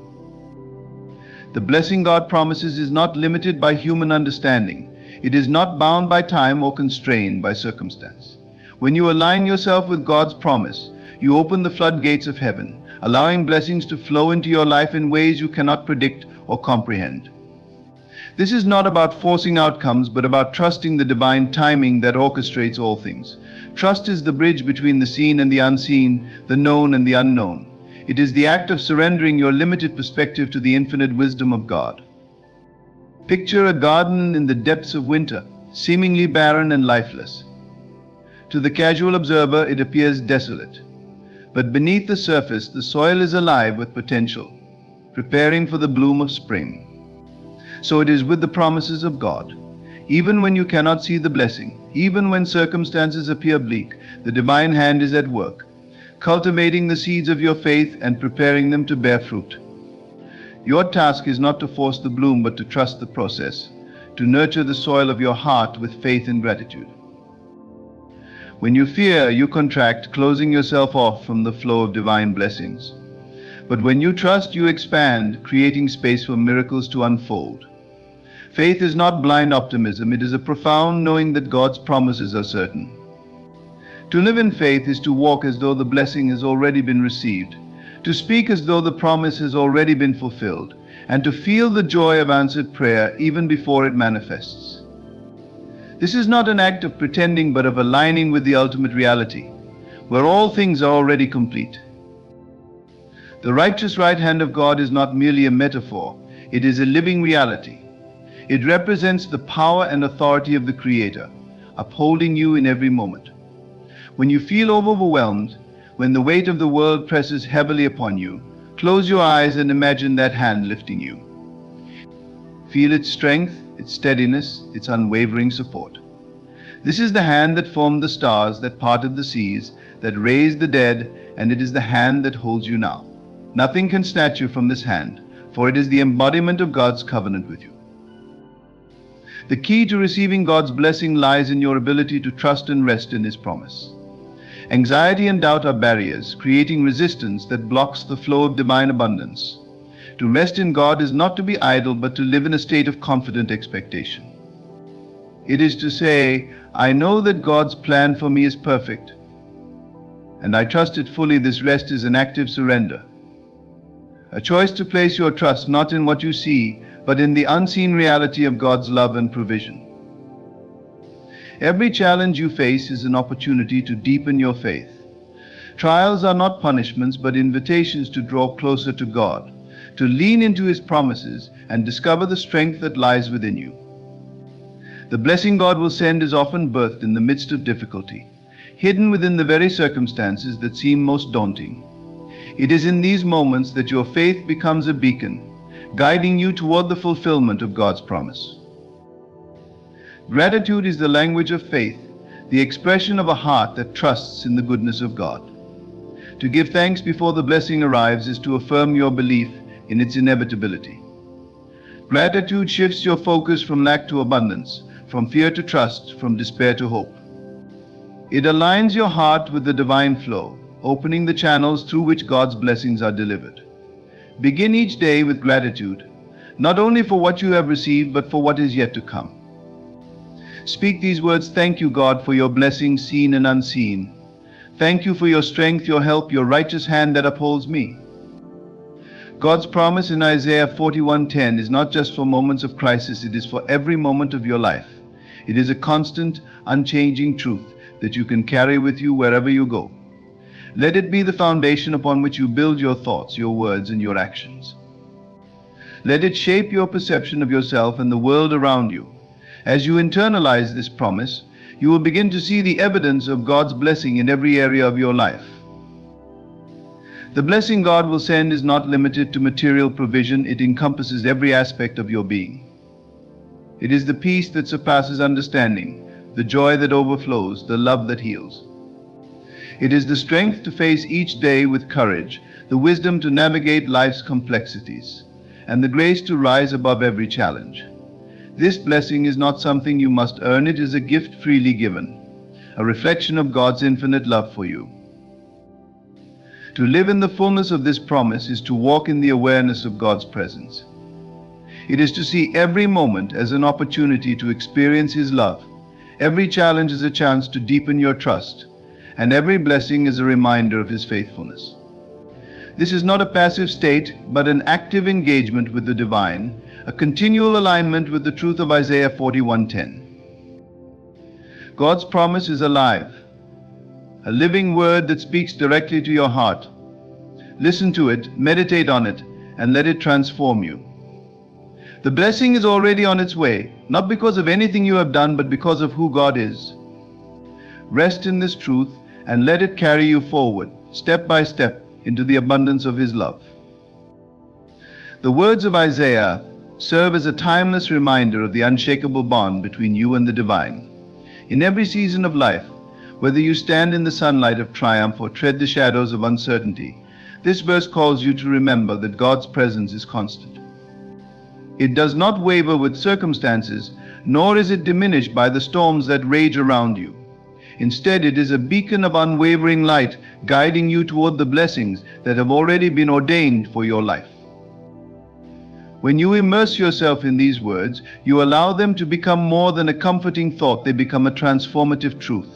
The blessing God promises is not limited by human understanding. It is not bound by time or constrained by circumstance. When you align yourself with God's promise, you open the floodgates of heaven, allowing blessings to flow into your life in ways you cannot predict or comprehend. This is not about forcing outcomes, but about trusting the divine timing that orchestrates all things. Trust is the bridge between the seen and the unseen, the known and the unknown. It is the act of surrendering your limited perspective to the infinite wisdom of God. Picture a garden in the depths of winter, seemingly barren and lifeless. To the casual observer, it appears desolate. But beneath the surface, the soil is alive with potential, preparing for the bloom of spring. So it is with the promises of God. Even when you cannot see the blessing, even when circumstances appear bleak, the divine hand is at work, cultivating the seeds of your faith and preparing them to bear fruit. Your task is not to force the bloom, but to trust the process, to nurture the soil of your heart with faith and gratitude. When you fear, you contract, closing yourself off from the flow of divine blessings. But when you trust, you expand, creating space for miracles to unfold. Faith is not blind optimism, it is a profound knowing that God's promises are certain. To live in faith is to walk as though the blessing has already been received, to speak as though the promise has already been fulfilled, and to feel the joy of answered prayer even before it manifests. This is not an act of pretending, but of aligning with the ultimate reality, where all things are already complete. The righteous right hand of God is not merely a metaphor, it is a living reality. It represents the power and authority of the Creator, upholding you in every moment. When you feel overwhelmed, when the weight of the world presses heavily upon you, close your eyes and imagine that hand lifting you. Feel its strength, its steadiness, its unwavering support. This is the hand that formed the stars, that parted the seas, that raised the dead, and it is the hand that holds you now. Nothing can snatch you from this hand, for it is the embodiment of God's covenant with you. The key to receiving God's blessing lies in your ability to trust and rest in His promise. Anxiety and doubt are barriers, creating resistance that blocks the flow of divine abundance. To rest in God is not to be idle, but to live in a state of confident expectation. It is to say, I know that God's plan for me is perfect, and I trust it fully. This rest is an active surrender, a choice to place your trust not in what you see, but in the unseen reality of God's love and provision. Every challenge you face is an opportunity to deepen your faith. Trials are not punishments, but invitations to draw closer to God, to lean into His promises and discover the strength that lies within you. The blessing God will send is often birthed in the midst of difficulty, hidden within the very circumstances that seem most daunting. It is in these moments that your faith becomes a beacon, guiding you toward the fulfillment of God's promise. Gratitude is the language of faith, the expression of a heart that trusts in the goodness of God. To give thanks before the blessing arrives is to affirm your belief in its inevitability. Gratitude shifts your focus from lack to abundance, from fear to trust, from despair to hope. It aligns your heart with the divine flow, opening the channels through which God's blessings are delivered. Begin each day with gratitude, not only for what you have received, but for what is yet to come. Speak these words: thank you, God, for your blessings seen and unseen. Thank you for your strength, your help, your righteous hand that upholds me. God's promise in Isaiah 41:10 is not just for moments of crisis, it is for every moment of your life. It is a constant, unchanging truth that you can carry with you wherever you go. Let it be the foundation upon which you build your thoughts, your words, and your actions. Let it shape your perception of yourself and the world around you. As you internalize this promise, you will begin to see the evidence of God's blessing in every area of your life. The blessing God will send is not limited to material provision, it encompasses every aspect of your being. It is the peace that surpasses understanding, the joy that overflows, the love that heals. It is the strength to face each day with courage, the wisdom to navigate life's complexities, and the grace to rise above every challenge. This blessing is not something you must earn, it is a gift freely given, a reflection of God's infinite love for you. To live in the fullness of this promise is to walk in the awareness of God's presence. It is to see every moment as an opportunity to experience His love, every challenge as a chance to deepen your trust, and every blessing is a reminder of His faithfulness. This is not a passive state, but an active engagement with the divine, a continual alignment with the truth of Isaiah 41:10. God's promise is alive, a living word that speaks directly to your heart. Listen to it, meditate on it, and let it transform you. The blessing is already on its way, not because of anything you have done, but because of who God is. Rest in this truth and let it carry you forward, step by step, into the abundance of His love. The words of Isaiah serve as a timeless reminder of the unshakable bond between you and the divine. In every season of life, whether you stand in the sunlight of triumph or tread the shadows of uncertainty, this verse calls you to remember that God's presence is constant. It does not waver with circumstances, nor is it diminished by the storms that rage around you. Instead, it is a beacon of unwavering light, guiding you toward the blessings that have already been ordained for your life. When you immerse yourself in these words, you allow them to become more than a comforting thought, they become a transformative truth.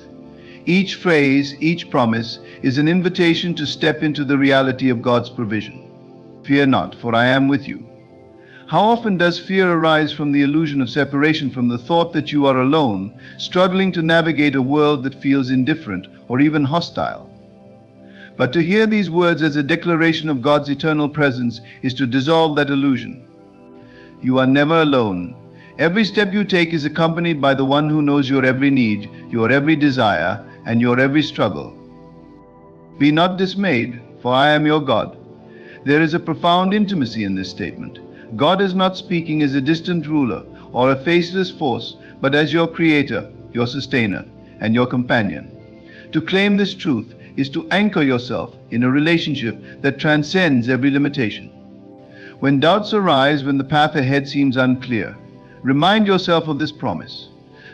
Each phrase, each promise, is an invitation to step into the reality of God's provision. Fear not, for I am with you. How often does fear arise from the illusion of separation, from the thought that you are alone, struggling to navigate a world that feels indifferent or even hostile? But to hear these words as a declaration of God's eternal presence is to dissolve that illusion. You are never alone. Every step you take is accompanied by the one who knows your every need, your every desire, and your every struggle. Be not dismayed, for I am your God. There is a profound intimacy in this statement. God is not speaking as a distant ruler or a faceless force, but as your creator, your sustainer, and your companion. To claim this truth is to anchor yourself in a relationship that transcends every limitation. When doubts arise, when the path ahead seems unclear, remind yourself of this promise.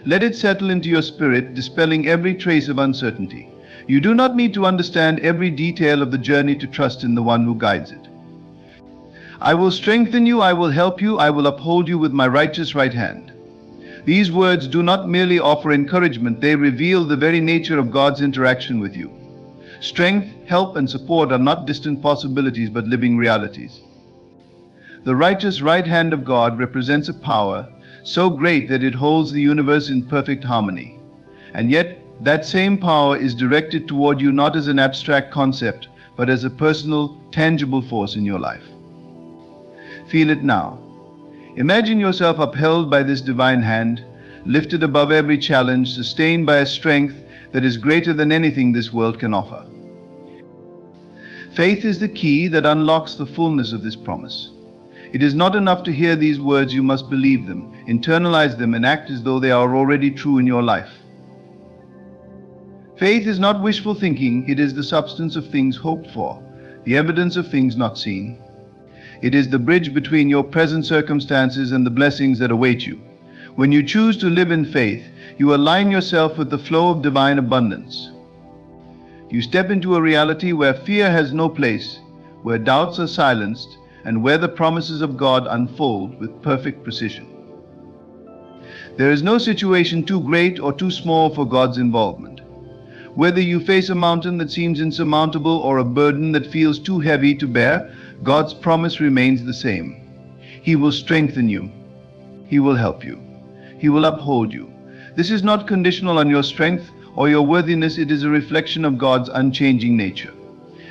Let it settle into your spirit, dispelling every trace of uncertainty. You do not need to understand every detail of the journey to trust in the one who guides it. I will strengthen you, I will help you, I will uphold you with my righteous right hand. These words do not merely offer encouragement, they reveal the very nature of God's interaction with you. Strength, help, and support are not distant possibilities but living realities. The righteous right hand of God represents a power so great that it holds the universe in perfect harmony. And yet, that same power is directed toward you not as an abstract concept, but as a personal, tangible force in your life. Feel it now. Imagine yourself upheld by this divine hand, lifted above every challenge, sustained by a strength that is greater than anything this world can offer. Faith is the key that unlocks the fullness of this promise. It is not enough to hear these words, you must believe them, internalize them, and act as though they are already true in your life. Faith is not wishful thinking, it is the substance of things hoped for, the evidence of things not seen. It is the bridge between your present circumstances and the blessings that await you. When you choose to live in faith, you align yourself with the flow of divine abundance. You step into a reality where fear has no place, where doubts are silenced, and where the promises of God unfold with perfect precision. There is no situation too great or too small for God's involvement. Whether you face a mountain that seems insurmountable or a burden that feels too heavy to bear, God's promise remains the same. He will strengthen you. He will help you. He will uphold you. This is not conditional on your strength or your worthiness, it is a reflection of God's unchanging nature.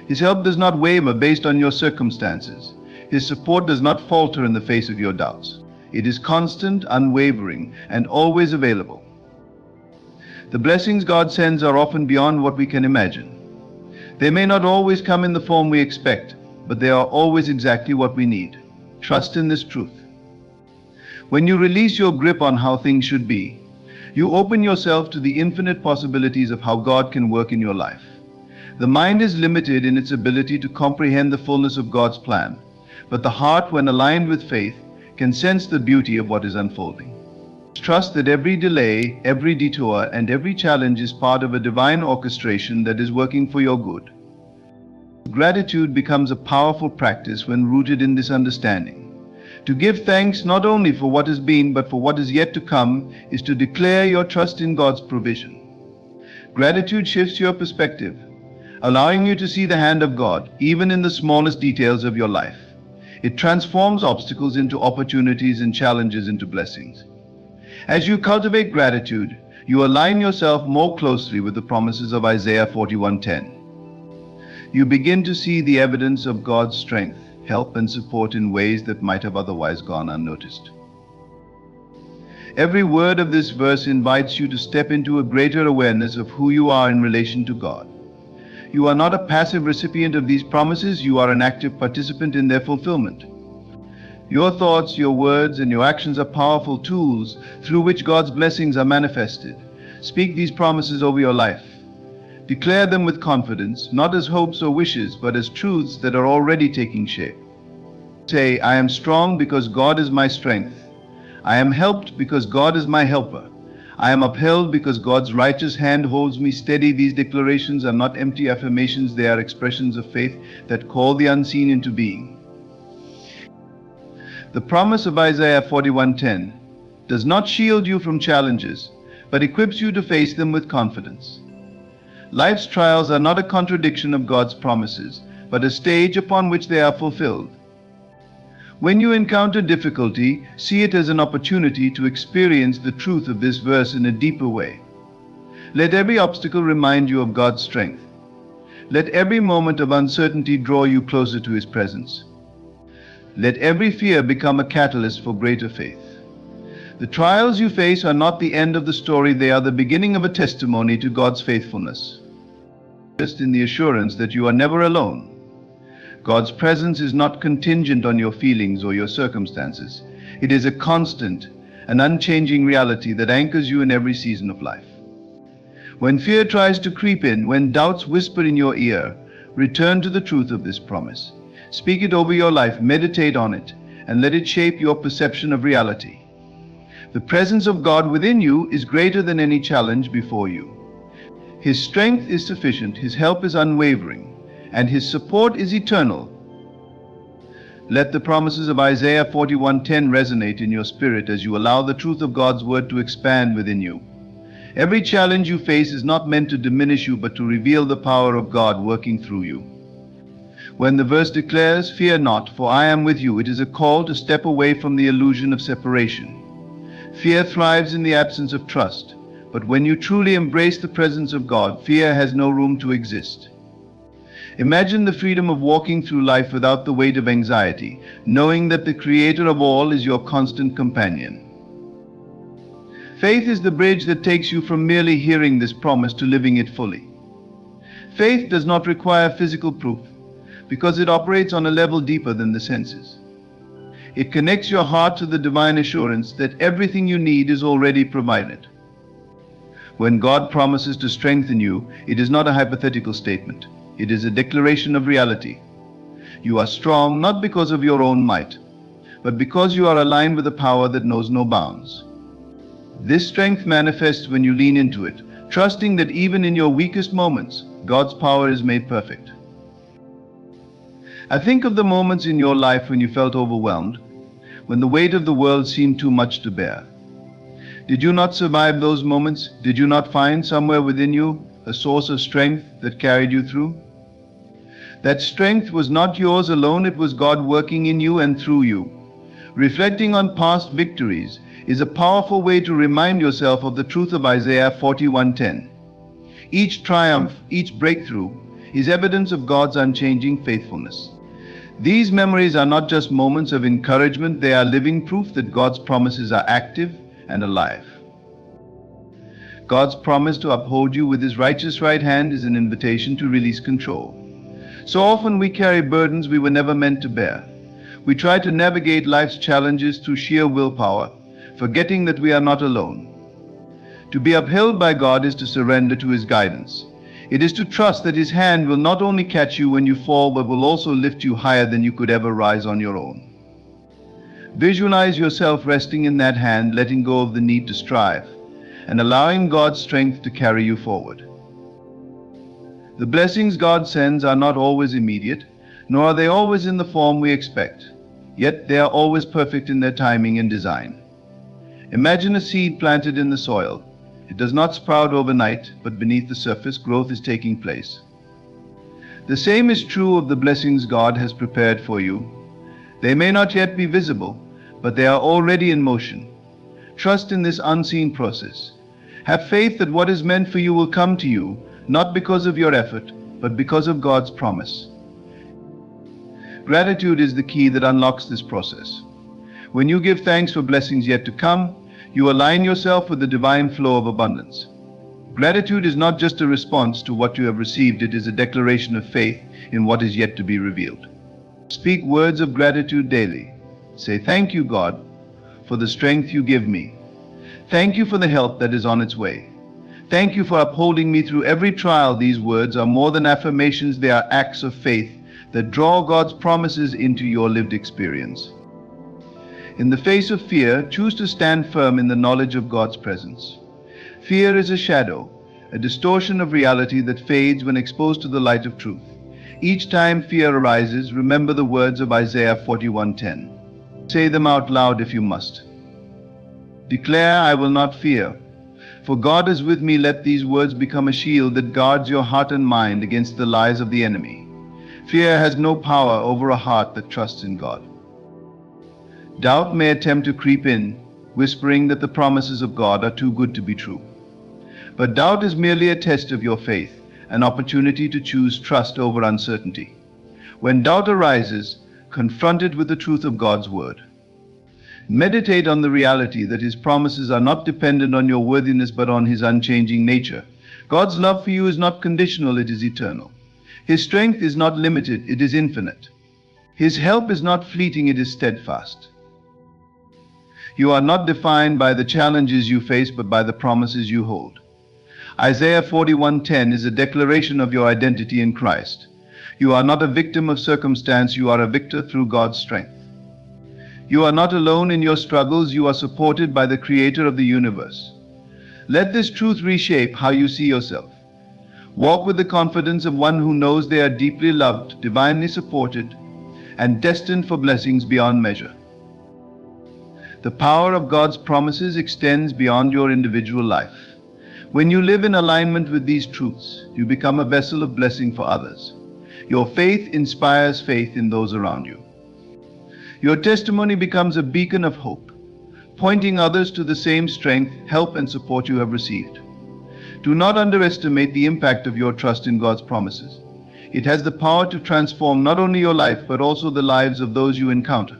His help does not waver based on your circumstances. His support does not falter in the face of your doubts. It is constant, unwavering, and always available. The blessings God sends are often beyond what we can imagine. They may not always come in the form we expect, but they are always exactly what we need. Trust in this truth. When you release your grip on how things should be, you open yourself to the infinite possibilities of how God can work in your life. The mind is limited in its ability to comprehend the fullness of God's plan, but the heart, when aligned with faith, can sense the beauty of what is unfolding. Trust that every delay, every detour, and every challenge is part of a divine orchestration that is working for your good. Gratitude becomes a powerful practice when rooted in this understanding. To give thanks not only for what has been, but for what is yet to come, is to declare your trust in God's provision. Gratitude shifts your perspective, allowing you to see the hand of God, even in the smallest details of your life. It transforms obstacles into opportunities and challenges into blessings. As you cultivate gratitude, you align yourself more closely with the promises of Isaiah 41:10. You begin to see the evidence of God's strength, help, and support in ways that might have otherwise gone unnoticed. Every word of this verse invites you to step into a greater awareness of who you are in relation to God. You are not a passive recipient of these promises, you are an active participant in their fulfillment. Your thoughts, your words, and your actions are powerful tools through which God's blessings are manifested. Speak these promises over your life. Declare them with confidence, not as hopes or wishes, but as truths that are already taking shape. Say, I am strong because God is my strength. I am helped because God is my helper. I am upheld because God's righteous hand holds me steady. These declarations are not empty affirmations, they are expressions of faith that call the unseen into being. The promise of Isaiah 41:10 does not shield you from challenges, but equips you to face them with confidence. Life's trials are not a contradiction of God's promises, but a stage upon which they are fulfilled. When you encounter difficulty, see it as an opportunity to experience the truth of this verse in a deeper way. Let every obstacle remind you of God's strength. Let every moment of uncertainty draw you closer to His presence. Let every fear become a catalyst for greater faith. The trials you face are not the end of the story, they are the beginning of a testimony to God's faithfulness. Just in the assurance that you are never alone. God's presence is not contingent on your feelings or your circumstances. It is a constant, an unchanging reality that anchors you in every season of life. When fear tries to creep in, when doubts whisper in your ear, return to the truth of this promise. Speak it over your life, meditate on it, and let it shape your perception of reality. The presence of God within you is greater than any challenge before you. His strength is sufficient, His help is unwavering, and His support is eternal. Let the promises of Isaiah 41:10 resonate in your spirit as you allow the truth of God's word to expand within you. Every challenge you face is not meant to diminish you, but to reveal the power of God working through you. When the verse declares, "Fear not, for I am with you," it is a call to step away from the illusion of separation. Fear thrives in the absence of trust, but when you truly embrace the presence of God, fear has no room to exist. Imagine the freedom of walking through life without the weight of anxiety, knowing that the Creator of all is your constant companion. Faith is the bridge that takes you from merely hearing this promise to living it fully. Faith does not require physical proof, because it operates on a level deeper than the senses. It connects your heart to the divine assurance that everything you need is already provided. When God promises to strengthen you, it is not a hypothetical statement. It is a declaration of reality. You are strong not because of your own might, but because you are aligned with a power that knows no bounds. This strength manifests when you lean into it, trusting that even in your weakest moments, God's power is made perfect. I think of the moments in your life when you felt overwhelmed, when the weight of the world seemed too much to bear. Did you not survive those moments? Did you not find somewhere within you a source of strength that carried you through? That strength was not yours alone, it was God working in you and through you. Reflecting on past victories is a powerful way to remind yourself of the truth of Isaiah 41:10. Each triumph, each breakthrough, is evidence of God's unchanging faithfulness. These memories are not just moments of encouragement, they are living proof that God's promises are active and alive. God's promise to uphold you with His righteous right hand is an invitation to release control. So often we carry burdens we were never meant to bear. We try to navigate life's challenges through sheer willpower, forgetting that we are not alone. To be upheld by God is to surrender to His guidance. It is to trust that His hand will not only catch you when you fall, but will also lift you higher than you could ever rise on your own. Visualize yourself resting in that hand, letting go of the need to strive, and allowing God's strength to carry you forward. The blessings God sends are not always immediate, nor are they always in the form we expect, yet they are always perfect in their timing and design. Imagine a seed planted in the soil. It does not sprout overnight, but beneath the surface, growth is taking place. The same is true of the blessings God has prepared for you. They may not yet be visible, but they are already in motion. Trust in this unseen process. Have faith that what is meant for you will come to you, not because of your effort, but because of God's promise. Gratitude is the key that unlocks this process. When you give thanks for blessings yet to come, you align yourself with the divine flow of abundance. Gratitude is not just a response to what you have received, it is a declaration of faith in what is yet to be revealed. Speak words of gratitude daily. Say, "Thank you, God, for the strength you give me. Thank you for the help that is on its way. Thank you for upholding me through every trial." These words are more than affirmations, they are acts of faith that draw God's promises into your lived experience. In the face of fear, choose to stand firm in the knowledge of God's presence. Fear is a shadow, a distortion of reality that fades when exposed to the light of truth. Each time fear arises, remember the words of Isaiah 41:10. Say them out loud if you must. Declare, "I will not fear, for God is with me." Let these words become a shield that guards your heart and mind against the lies of the enemy. Fear has no power over a heart that trusts in God. Doubt may attempt to creep in, whispering that the promises of God are too good to be true. But doubt is merely a test of your faith, an opportunity to choose trust over uncertainty. When doubt arises, confront it with the truth of God's word. Meditate on the reality that His promises are not dependent on your worthiness but on His unchanging nature. God's love for you is not conditional, it is eternal. His strength is not limited, it is infinite. His help is not fleeting, it is steadfast. You are not defined by the challenges you face, but by the promises you hold. Isaiah 41:10 is a declaration of your identity in Christ. You are not a victim of circumstance, you are a victor through God's strength. You are not alone in your struggles, you are supported by the Creator of the universe. Let this truth reshape how you see yourself. Walk with the confidence of one who knows they are deeply loved, divinely supported, and destined for blessings beyond measure. The power of God's promises extends beyond your individual life. When you live in alignment with these truths, you become a vessel of blessing for others. Your faith inspires faith in those around you. Your testimony becomes a beacon of hope, pointing others to the same strength, help, and support you have received. Do not underestimate the impact of your trust in God's promises. It has the power to transform not only your life, but also the lives of those you encounter.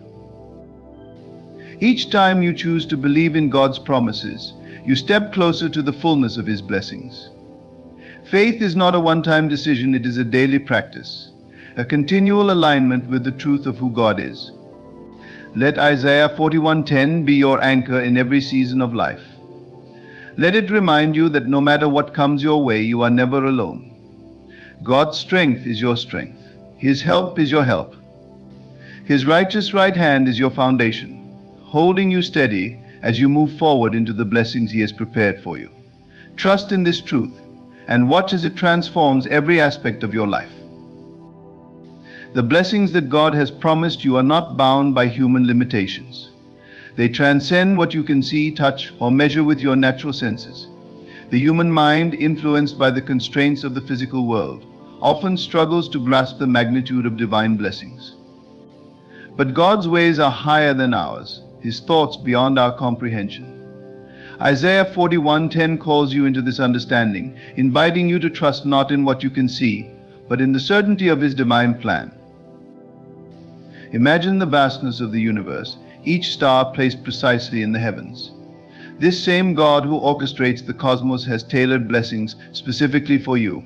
Each time you choose to believe in God's promises, you step closer to the fullness of His blessings. Faith is not a one-time decision, it is a daily practice, a continual alignment with the truth of who God is. Let Isaiah 41:10 be your anchor in every season of life. Let it remind you that no matter what comes your way, you are never alone. God's strength is your strength. His help is your help. His righteous right hand is your foundation, holding you steady as you move forward into the blessings He has prepared for you. Trust in this truth and watch as it transforms every aspect of your life. The blessings that God has promised you are not bound by human limitations. They transcend what you can see, touch, or measure with your natural senses. The human mind, influenced by the constraints of the physical world, often struggles to grasp the magnitude of divine blessings. But God's ways are higher than ours, His thoughts beyond our comprehension. Isaiah 41:10 calls you into this understanding, inviting you to trust not in what you can see, but in the certainty of His divine plan. Imagine the vastness of the universe, each star placed precisely in the heavens. This same God who orchestrates the cosmos has tailored blessings specifically for you.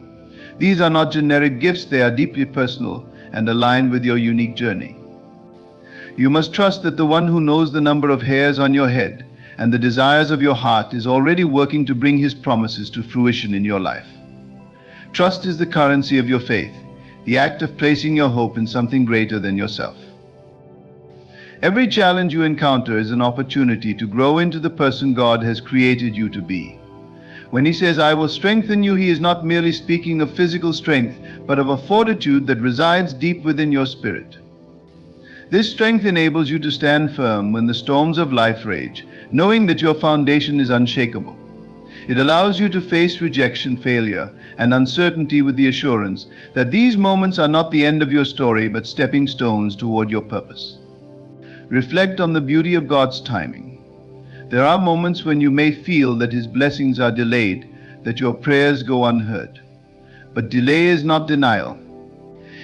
These are not generic gifts, they are deeply personal and aligned with your unique journey. You must trust that the one who knows the number of hairs on your head and the desires of your heart is already working to bring His promises to fruition in your life. Trust is the currency of your faith, the act of placing your hope in something greater than yourself. Every challenge you encounter is an opportunity to grow into the person God has created you to be. When He says, "I will strengthen you," He is not merely speaking of physical strength, but of a fortitude that resides deep within your spirit. This strength enables you to stand firm when the storms of life rage, knowing that your foundation is unshakable. It allows you to face rejection, failure, and uncertainty with the assurance that these moments are not the end of your story, but stepping stones toward your purpose. Reflect on the beauty of God's timing. There are moments when you may feel that His blessings are delayed, that your prayers go unheard. But delay is not denial.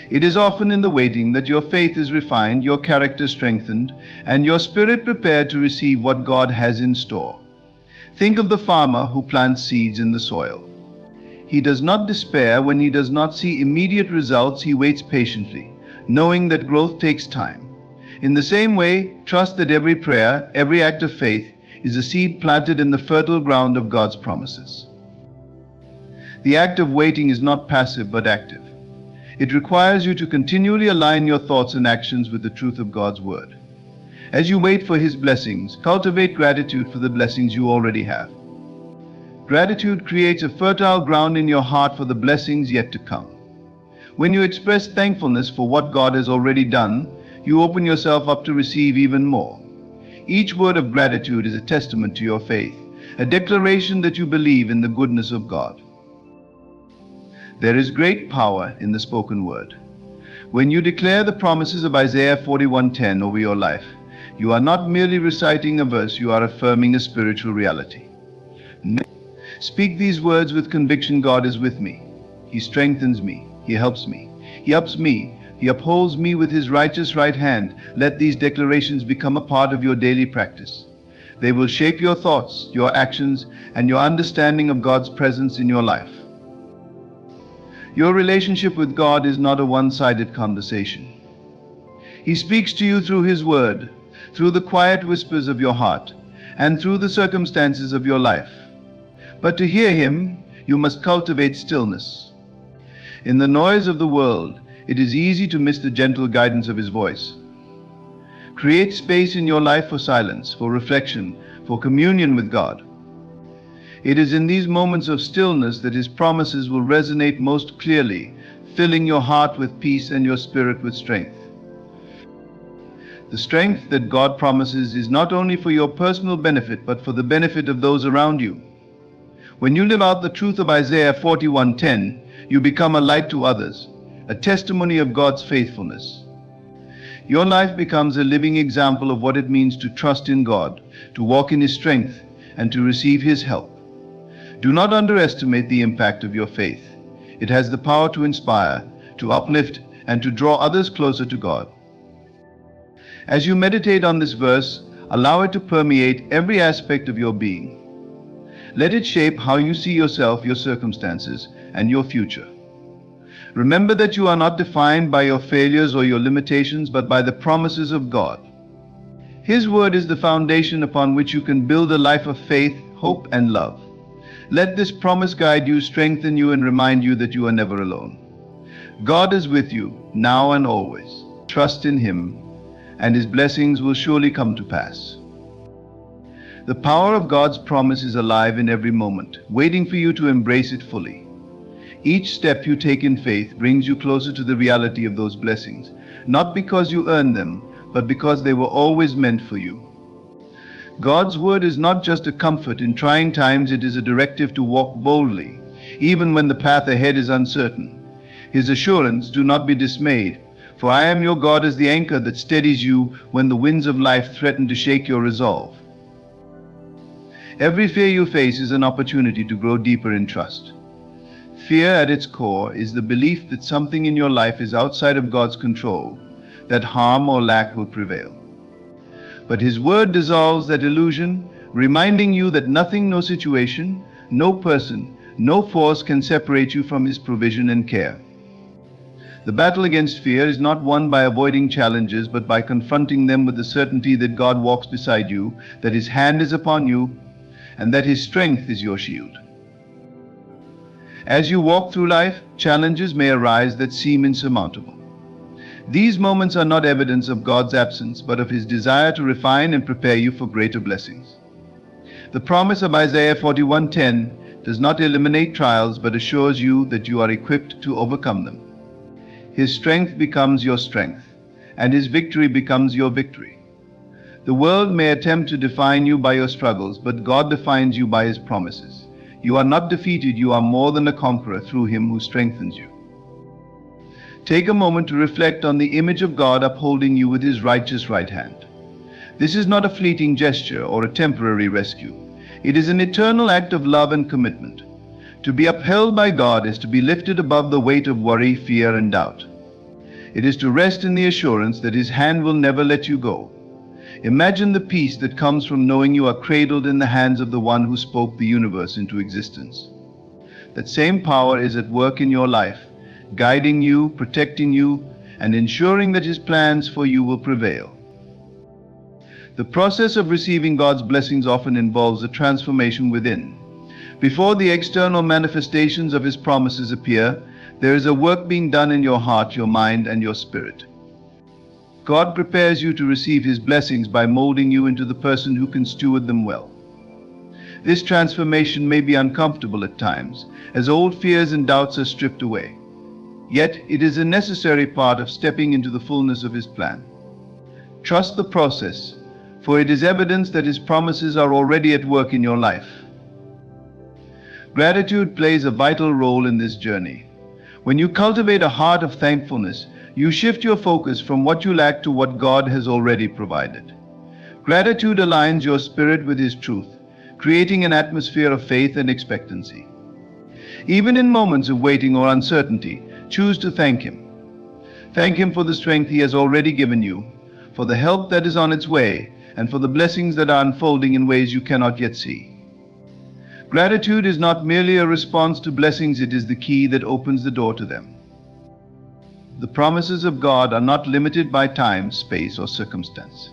It is often in the waiting that your faith is refined, your character strengthened, and your spirit prepared to receive what God has in store. Think of the farmer who plants seeds in the soil. He does not despair when he does not see immediate results. He waits patiently, knowing that growth takes time. In the same way, trust that every prayer, every act of faith, is a seed planted in the fertile ground of God's promises. The act of waiting is not passive but active. It requires you to continually align your thoughts and actions with the truth of God's Word. As you wait for His blessings, cultivate gratitude for the blessings you already have. Gratitude creates a fertile ground in your heart for the blessings yet to come. When you express thankfulness for what God has already done, you open yourself up to receive even more. Each word of gratitude is a testament to your faith, a declaration that you believe in the goodness of God. There is great power in the spoken word. When you declare the promises of Isaiah 41:10 over your life, you are not merely reciting a verse, you are affirming a spiritual reality. Speak these words with conviction: God is with me. He strengthens me. He helps me. He ups me. He upholds me with His righteous right hand. Let these declarations become a part of your daily practice. They will shape your thoughts, your actions, and your understanding of God's presence in your life. Your relationship with God is not a one-sided conversation. He speaks to you through His Word, through the quiet whispers of your heart, and through the circumstances of your life. But to hear Him, you must cultivate stillness. In the noise of the world, it is easy to miss the gentle guidance of His voice. Create space in your life for silence, for reflection, for communion with God. It is in these moments of stillness that His promises will resonate most clearly, filling your heart with peace and your spirit with strength. The strength that God promises is not only for your personal benefit, but for the benefit of those around you. When you live out the truth of Isaiah 41:10, you become a light to others, a testimony of God's faithfulness. Your life becomes a living example of what it means to trust in God, to walk in His strength, and to receive His help. Do not underestimate the impact of your faith. It has the power to inspire, to uplift, and to draw others closer to God. As you meditate on this verse, allow it to permeate every aspect of your being. Let it shape how you see yourself, your circumstances, and your future. Remember that you are not defined by your failures or your limitations, but by the promises of God. His word is the foundation upon which you can build a life of faith, hope, and love. Let this promise guide you, strengthen you, and remind you that you are never alone. God is with you, now and always. Trust in Him, and His blessings will surely come to pass. The power of God's promise is alive in every moment, waiting for you to embrace it fully. Each step you take in faith brings you closer to the reality of those blessings, not because you earned them, but because they were always meant for you. God's word is not just a comfort in trying times, it is a directive to walk boldly, even when the path ahead is uncertain. His assurance, do not be dismayed, for I am your God, is the anchor that steadies you when the winds of life threaten to shake your resolve. Every fear you face is an opportunity to grow deeper in trust. Fear at its core is the belief that something in your life is outside of God's control, that harm or lack will prevail. But His word dissolves that illusion, reminding you that nothing, no situation, no person, no force can separate you from His provision and care. The battle against fear is not won by avoiding challenges, but by confronting them with the certainty that God walks beside you, that His hand is upon you, and that His strength is your shield. As you walk through life, challenges may arise that seem insurmountable. These moments are not evidence of God's absence, but of His desire to refine and prepare you for greater blessings. The promise of Isaiah 41:10 does not eliminate trials, but assures you that you are equipped to overcome them. His strength becomes your strength, and His victory becomes your victory. The world may attempt to define you by your struggles, but God defines you by His promises. You are not defeated, you are more than a conqueror through Him who strengthens you. Take a moment to reflect on the image of God upholding you with His righteous right hand. This is not a fleeting gesture or a temporary rescue. It is an eternal act of love and commitment. To be upheld by God is to be lifted above the weight of worry, fear, and doubt. It is to rest in the assurance that His hand will never let you go. Imagine the peace that comes from knowing you are cradled in the hands of the One who spoke the universe into existence. That same power is at work in your life, guiding you, protecting you, and ensuring that His plans for you will prevail. The process of receiving God's blessings often involves a transformation within. Before the external manifestations of His promises appear, there is a work being done in your heart, your mind, and your spirit. God prepares you to receive His blessings by molding you into the person who can steward them well. This transformation may be uncomfortable at times, as old fears and doubts are stripped away. Yet it is a necessary part of stepping into the fullness of His plan. Trust the process, for it is evidence that His promises are already at work in your life. Gratitude plays a vital role in this journey. When you cultivate a heart of thankfulness, you shift your focus from what you lack to what God has already provided. Gratitude aligns your spirit with His truth, creating an atmosphere of faith and expectancy. Even in moments of waiting or uncertainty, choose to thank Him. Thank Him for the strength He has already given you, for the help that is on its way, and for the blessings that are unfolding in ways you cannot yet see. Gratitude is not merely a response to blessings, it is the key that opens the door to them. The promises of God are not limited by time, space, or circumstance.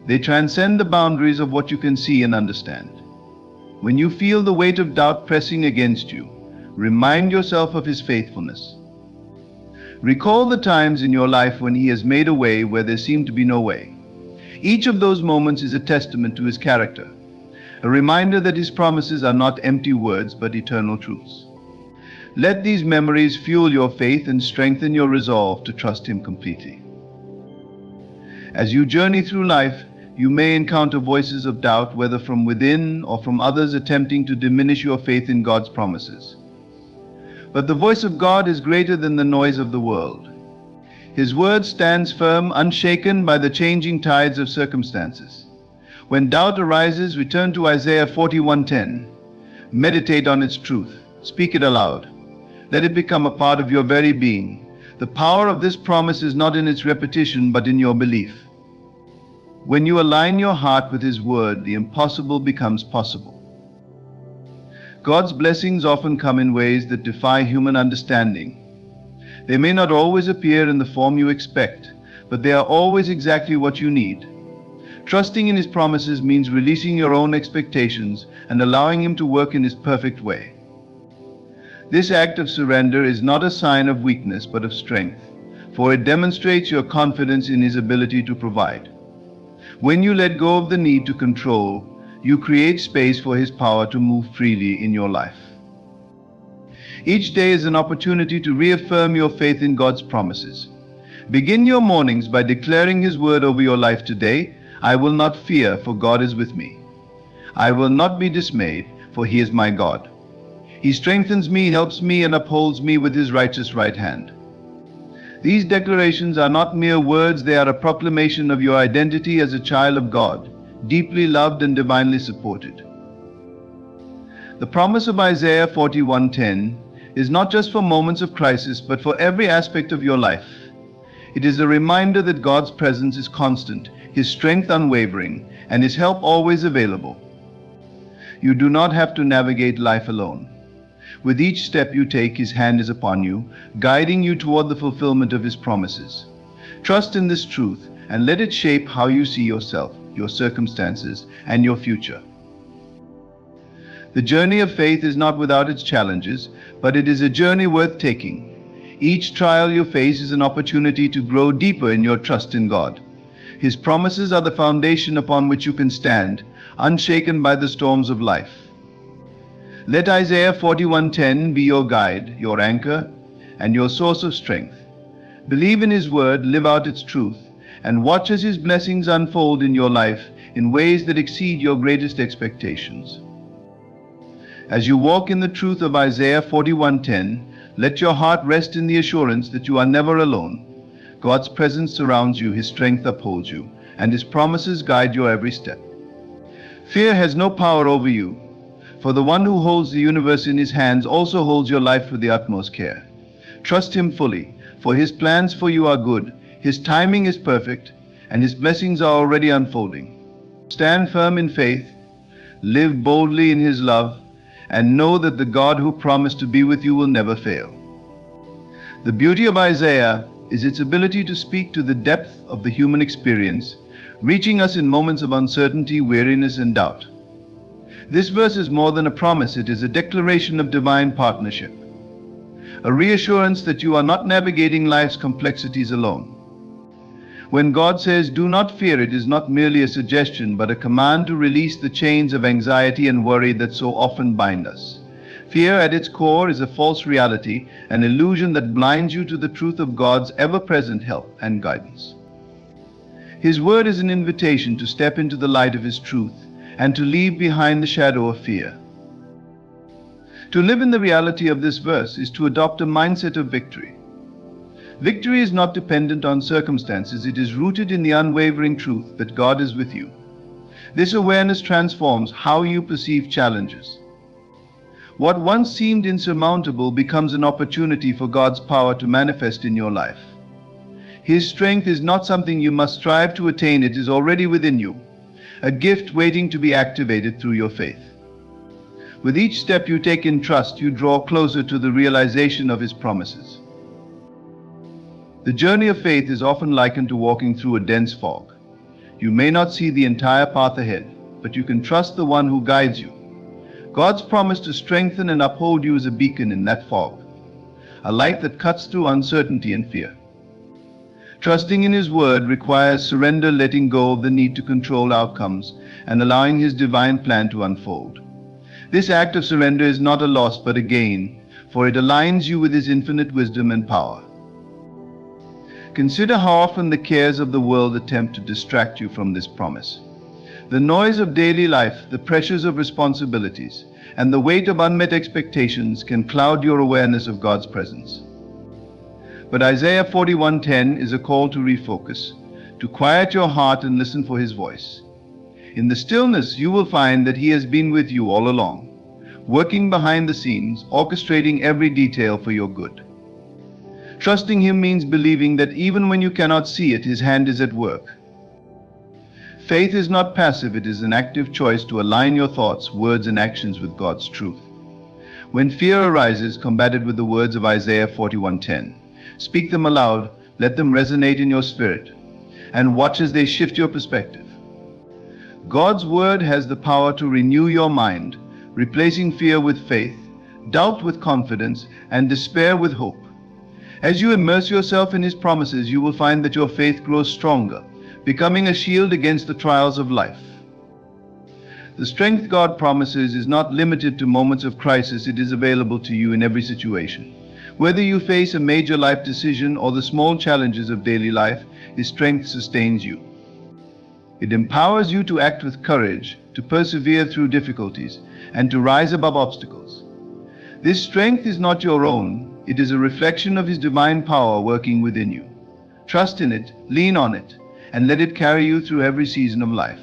They transcend the boundaries of what you can see and understand. When you feel the weight of doubt pressing against you, remind yourself of His faithfulness. Recall the times in your life when He has made a way where there seemed to be no way. Each of those moments is a testament to His character, a reminder that His promises are not empty words but eternal truths. Let these memories fuel your faith and strengthen your resolve to trust Him completely. As you journey through life, you may encounter voices of doubt, whether from within or from others attempting to diminish your faith in God's promises. But the voice of God is greater than the noise of the world. His word stands firm, unshaken by the changing tides of circumstances. When doubt arises, return to Isaiah 41:10. Meditate on its truth. Speak it aloud. Let it become a part of your very being. The power of this promise is not in its repetition, but in your belief. When you align your heart with His word, the impossible becomes possible. God's blessings often come in ways that defy human understanding. They may not always appear in the form you expect, but they are always exactly what you need. Trusting in His promises means releasing your own expectations and allowing Him to work in His perfect way. This act of surrender is not a sign of weakness, but of strength, for it demonstrates your confidence in His ability to provide. When you let go of the need to control, you create space for His power to move freely in your life. Each day is an opportunity to reaffirm your faith in God's promises. Begin your mornings by declaring His word over your life today. I will not fear, for God is with me. I will not be dismayed, for He is my God. He strengthens me, helps me, and upholds me with His righteous right hand. These declarations are not mere words, they are a proclamation of your identity as a child of God, deeply loved and divinely supported. The promise of Isaiah 41:10 is not just for moments of crisis, but for every aspect of your life. It is a reminder that God's presence is constant, His strength unwavering, and His help always available. You do not have to navigate life alone. With each step you take, His hand is upon you, guiding you toward the fulfillment of His promises. Trust in this truth and let it shape how you see yourself, your circumstances, and your future. The journey of faith is not without its challenges, but it is a journey worth taking. Each trial you face is an opportunity to grow deeper in your trust in God. His promises are the foundation upon which you can stand, unshaken by the storms of life. Let Isaiah 41:10 be your guide, your anchor, and your source of strength. Believe in His word, live out its truth, and watch as His blessings unfold in your life in ways that exceed your greatest expectations. As you walk in the truth of Isaiah 41:10, let your heart rest in the assurance that you are never alone. God's presence surrounds you, His strength upholds you, and His promises guide your every step. Fear has no power over you, for the one who holds the universe in His hands also holds your life with the utmost care. Trust Him fully, for His plans for you are good, His timing is perfect, and His blessings are already unfolding. Stand firm in faith, live boldly in His love, and know that the God who promised to be with you will never fail. The beauty of Isaiah is its ability to speak to the depth of the human experience, reaching us in moments of uncertainty, weariness, and doubt. This verse is more than a promise, it is a declaration of divine partnership, a reassurance that you are not navigating life's complexities alone. When God says, "Do not fear," it is not merely a suggestion, but a command to release the chains of anxiety and worry that so often bind us. Fear at its core is a false reality, an illusion that blinds you to the truth of God's ever-present help and guidance. His word is an invitation to step into the light of His truth and to leave behind the shadow of fear. To live in the reality of this verse is to adopt a mindset of victory. Victory is not dependent on circumstances, it is rooted in the unwavering truth that God is with you. This awareness transforms how you perceive challenges. What once seemed insurmountable becomes an opportunity for God's power to manifest in your life. His strength is not something you must strive to attain, it is already within you, a gift waiting to be activated through your faith. With each step you take in trust, you draw closer to the realization of His promises. The journey of faith is often likened to walking through a dense fog. You may not see the entire path ahead, but you can trust the one who guides you. God's promise to strengthen and uphold you is a beacon in that fog, a light that cuts through uncertainty and fear. Trusting in His word requires surrender, letting go of the need to control outcomes, and allowing His divine plan to unfold. This act of surrender is not a loss but a gain, for it aligns you with His infinite wisdom and power. Consider how often the cares of the world attempt to distract you from this promise. The noise of daily life, the pressures of responsibilities, and the weight of unmet expectations can cloud your awareness of God's presence. But Isaiah 41:10 is a call to refocus, to quiet your heart and listen for His voice. In the stillness, you will find that He has been with you all along, working behind the scenes, orchestrating every detail for your good. Trusting Him means believing that even when you cannot see it, His hand is at work. Faith is not passive, it is an active choice to align your thoughts, words, and actions with God's truth. When fear arises, combat it with the words of Isaiah 41:10. Speak them aloud, let them resonate in your spirit, and watch as they shift your perspective. God's word has the power to renew your mind, replacing fear with faith, doubt with confidence, and despair with hope. As you immerse yourself in His promises, you will find that your faith grows stronger, becoming a shield against the trials of life. The strength God promises is not limited to moments of crisis, it is available to you in every situation. Whether you face a major life decision or the small challenges of daily life, His strength sustains you. It empowers you to act with courage, to persevere through difficulties, and to rise above obstacles. This strength is not your own, it is a reflection of His divine power working within you. Trust in it, lean on it, and let it carry you through every season of life.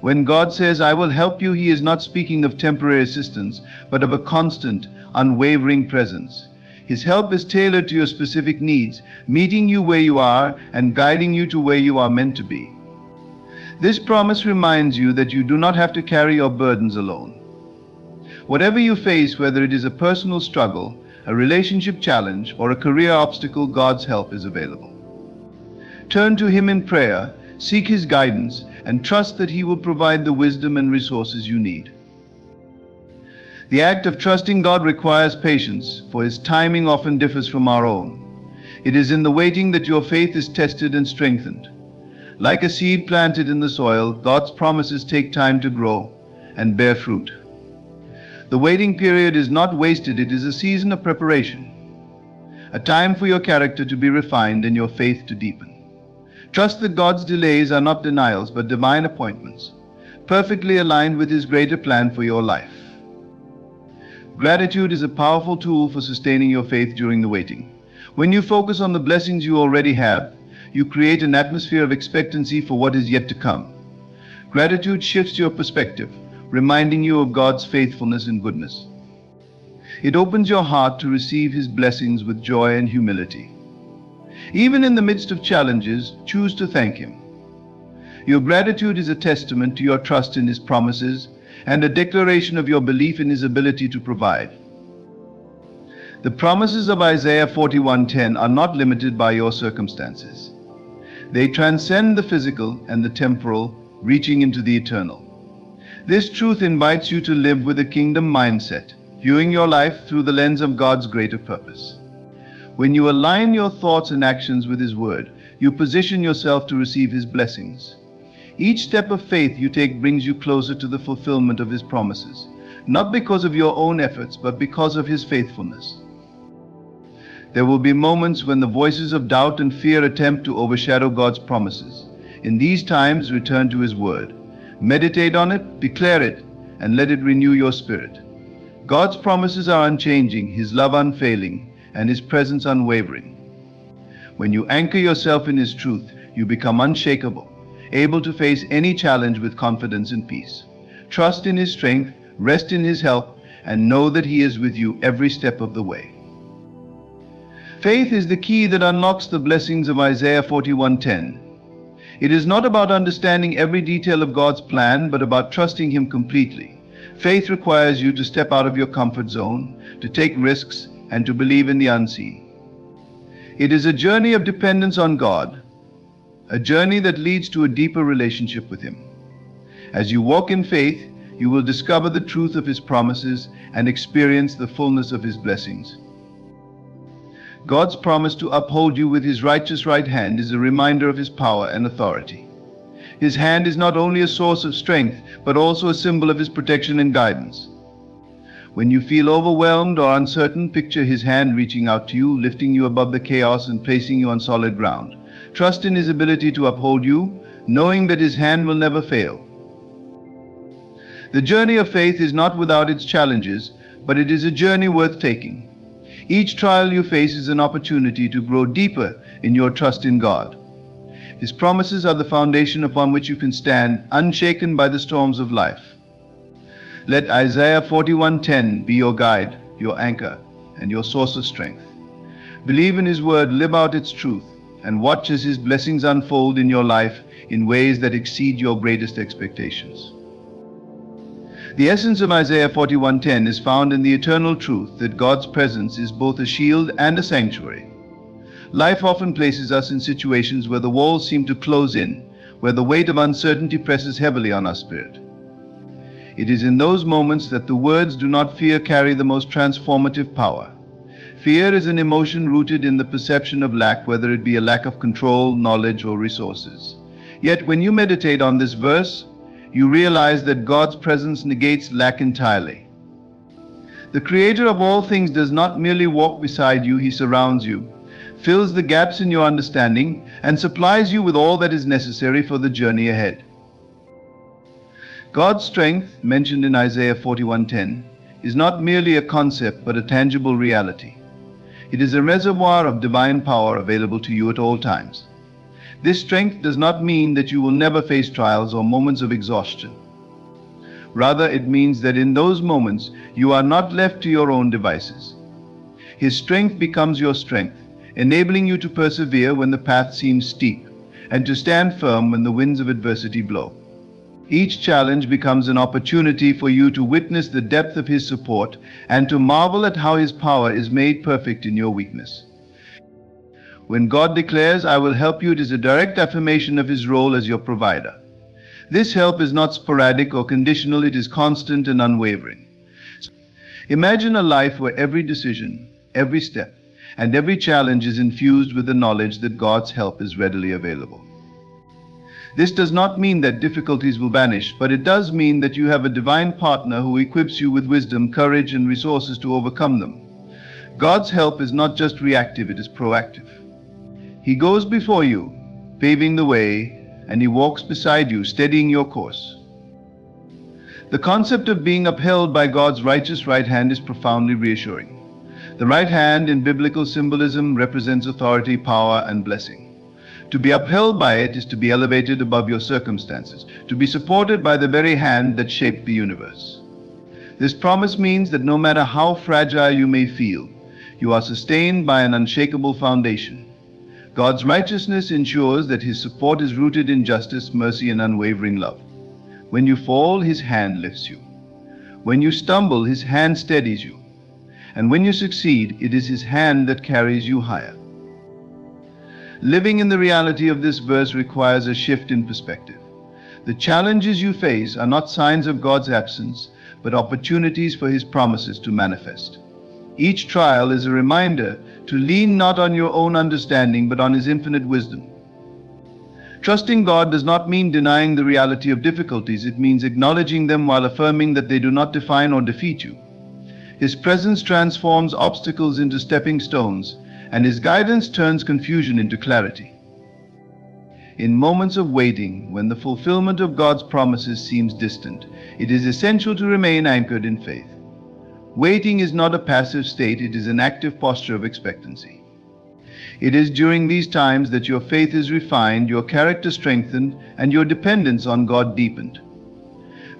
When God says, "I will help you," He is not speaking of temporary assistance, but of a constant, unwavering presence. His help is tailored to your specific needs, meeting you where you are and guiding you to where you are meant to be. This promise reminds you that you do not have to carry your burdens alone. Whatever you face, whether it is a personal struggle, a relationship challenge, or a career obstacle, God's help is available. Turn to Him in prayer, seek His guidance, and trust that He will provide the wisdom and resources you need. The act of trusting God requires patience, for His timing often differs from our own. It is in the waiting that your faith is tested and strengthened. Like a seed planted in the soil, God's promises take time to grow and bear fruit. The waiting period is not wasted, it is a season of preparation, a time for your character to be refined and your faith to deepen. Trust that God's delays are not denials but divine appointments, perfectly aligned with His greater plan for your life. Gratitude is a powerful tool for sustaining your faith during the waiting. When you focus on the blessings you already have, you create an atmosphere of expectancy for what is yet to come. Gratitude shifts your perspective, reminding you of God's faithfulness and goodness. It opens your heart to receive His blessings with joy and humility. Even in the midst of challenges, choose to thank Him. Your gratitude is a testament to your trust in His promises and a declaration of your belief in His ability to provide. The promises of Isaiah 41:10 are not limited by your circumstances. They transcend the physical and the temporal, reaching into the eternal. This truth invites you to live with a kingdom mindset, viewing your life through the lens of God's greater purpose. When you align your thoughts and actions with His word, you position yourself to receive His blessings. Each step of faith you take brings you closer to the fulfillment of His promises, not because of your own efforts, but because of His faithfulness. There will be moments when the voices of doubt and fear attempt to overshadow God's promises. In these times, return to His word. Meditate on it, declare it, and let it renew your spirit. God's promises are unchanging, His love unfailing, and His presence unwavering. When you anchor yourself in His truth, you become unshakable, able to face any challenge with confidence and peace. Trust in His strength, rest in His help, and know that He is with you every step of the way. Faith is the key that unlocks the blessings of Isaiah 41:10. It is not about understanding every detail of God's plan, but about trusting Him completely. Faith requires you to step out of your comfort zone, to take risks, and to believe in the unseen. It is a journey of dependence on God, a journey that leads to a deeper relationship with Him. As you walk in faith, you will discover the truth of His promises and experience the fullness of His blessings. God's promise to uphold you with His righteous right hand is a reminder of His power and authority. His hand is not only a source of strength, but also a symbol of His protection and guidance. When you feel overwhelmed or uncertain, picture His hand reaching out to you, lifting you above the chaos and placing you on solid ground. Trust in His ability to uphold you, knowing that His hand will never fail. The journey of faith is not without its challenges, but it is a journey worth taking. Each trial you face is an opportunity to grow deeper in your trust in God. His promises are the foundation upon which you can stand, unshaken by the storms of life. Let Isaiah 41:10 be your guide, your anchor, and your source of strength. Believe in His word, live out its truth, and watch as His blessings unfold in your life in ways that exceed your greatest expectations. The essence of Isaiah 41:10 is found in the eternal truth that God's presence is both a shield and a sanctuary. Life often places us in situations where the walls seem to close in, where the weight of uncertainty presses heavily on our spirit. It is in those moments that the words "do not fear" carry the most transformative power. Fear is an emotion rooted in the perception of lack, whether it be a lack of control, knowledge, or resources. Yet when you meditate on this verse, you realize that God's presence negates lack entirely. The Creator of all things does not merely walk beside you, He surrounds you, fills the gaps in your understanding, and supplies you with all that is necessary for the journey ahead. God's strength, mentioned in Isaiah 41:10, is not merely a concept but a tangible reality. It is a reservoir of divine power available to you at all times. This strength does not mean that you will never face trials or moments of exhaustion. Rather, it means that in those moments you are not left to your own devices. His strength becomes your strength, enabling you to persevere when the path seems steep, and to stand firm when the winds of adversity blow. Each challenge becomes an opportunity for you to witness the depth of His support and to marvel at how His power is made perfect in your weakness. When God declares, "I will help you," it is a direct affirmation of His role as your provider. This help is not sporadic or conditional, it is constant and unwavering. Imagine a life where every decision, every step, and every challenge is infused with the knowledge that God's help is readily available. This does not mean that difficulties will vanish, but it does mean that you have a divine partner who equips you with wisdom, courage, and resources to overcome them. God's help is not just reactive, it is proactive. He goes before you, paving the way, and He walks beside you, steadying your course. The concept of being upheld by God's righteous right hand is profoundly reassuring. The right hand in biblical symbolism represents authority, power, and blessing. To be upheld by it is to be elevated above your circumstances, to be supported by the very hand that shaped the universe. This promise means that no matter how fragile you may feel, you are sustained by an unshakable foundation. God's righteousness ensures that His support is rooted in justice, mercy, and unwavering love. When you fall, His hand lifts you. When you stumble, His hand steadies you. And when you succeed, it is His hand that carries you higher. Living in the reality of this verse requires a shift in perspective. The challenges you face are not signs of God's absence, but opportunities for His promises to manifest. Each trial is a reminder to lean not on your own understanding, but on His infinite wisdom. Trusting God does not mean denying the reality of difficulties. It means acknowledging them while affirming that they do not define or defeat you. His presence transforms obstacles into stepping stones, and His guidance turns confusion into clarity. In moments of waiting, when the fulfillment of God's promises seems distant, it is essential to remain anchored in faith. Waiting is not a passive state, it is an active posture of expectancy. It is during these times that your faith is refined, your character strengthened, and your dependence on God deepened.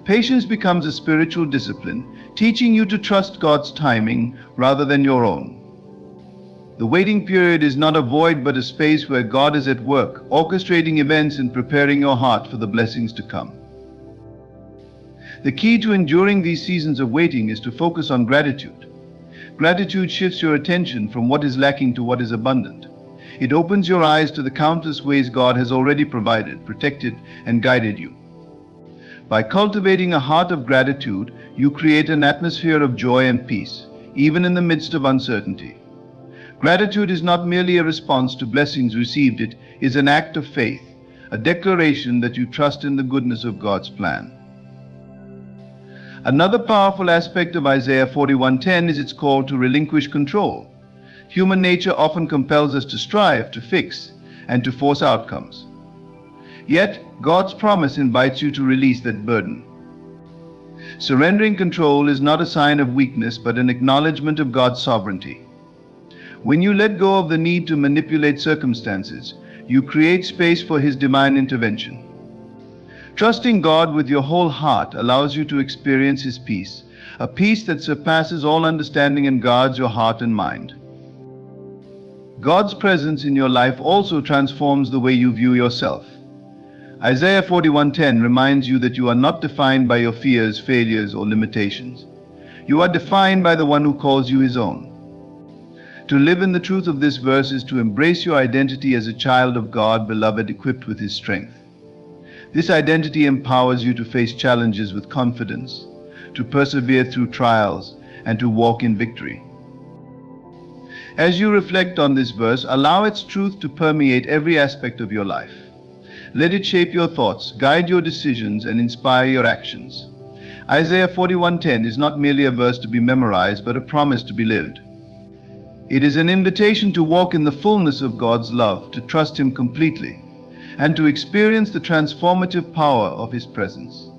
Patience becomes a spiritual discipline, teaching you to trust God's timing rather than your own. The waiting period is not a void but a space where God is at work, orchestrating events and preparing your heart for the blessings to come. The key to enduring these seasons of waiting is to focus on gratitude. Gratitude shifts your attention from what is lacking to what is abundant. It opens your eyes to the countless ways God has already provided, protected, and guided you. By cultivating a heart of gratitude, you create an atmosphere of joy and peace, even in the midst of uncertainty. Gratitude is not merely a response to blessings received, it is an act of faith, a declaration that you trust in the goodness of God's plan. Another powerful aspect of Isaiah 41:10 is its call to relinquish control. Human nature often compels us to strive, to fix, and to force outcomes. Yet, God's promise invites you to release that burden. Surrendering control is not a sign of weakness, but an acknowledgement of God's sovereignty. When you let go of the need to manipulate circumstances, you create space for His divine intervention. Trusting God with your whole heart allows you to experience His peace, a peace that surpasses all understanding and guards your heart and mind. God's presence in your life also transforms the way you view yourself. Isaiah 41:10 reminds you that you are not defined by your fears, failures, or limitations. You are defined by the one who calls you His own. To live in the truth of this verse is to embrace your identity as a child of God, beloved, equipped with His strength. This identity empowers you to face challenges with confidence, to persevere through trials, and to walk in victory. As you reflect on this verse, allow its truth to permeate every aspect of your life. Let it shape your thoughts, guide your decisions, and inspire your actions. Isaiah 41:10 is not merely a verse to be memorized, but a promise to be lived. It is an invitation to walk in the fullness of God's love, to trust Him completely, and to experience the transformative power of His presence.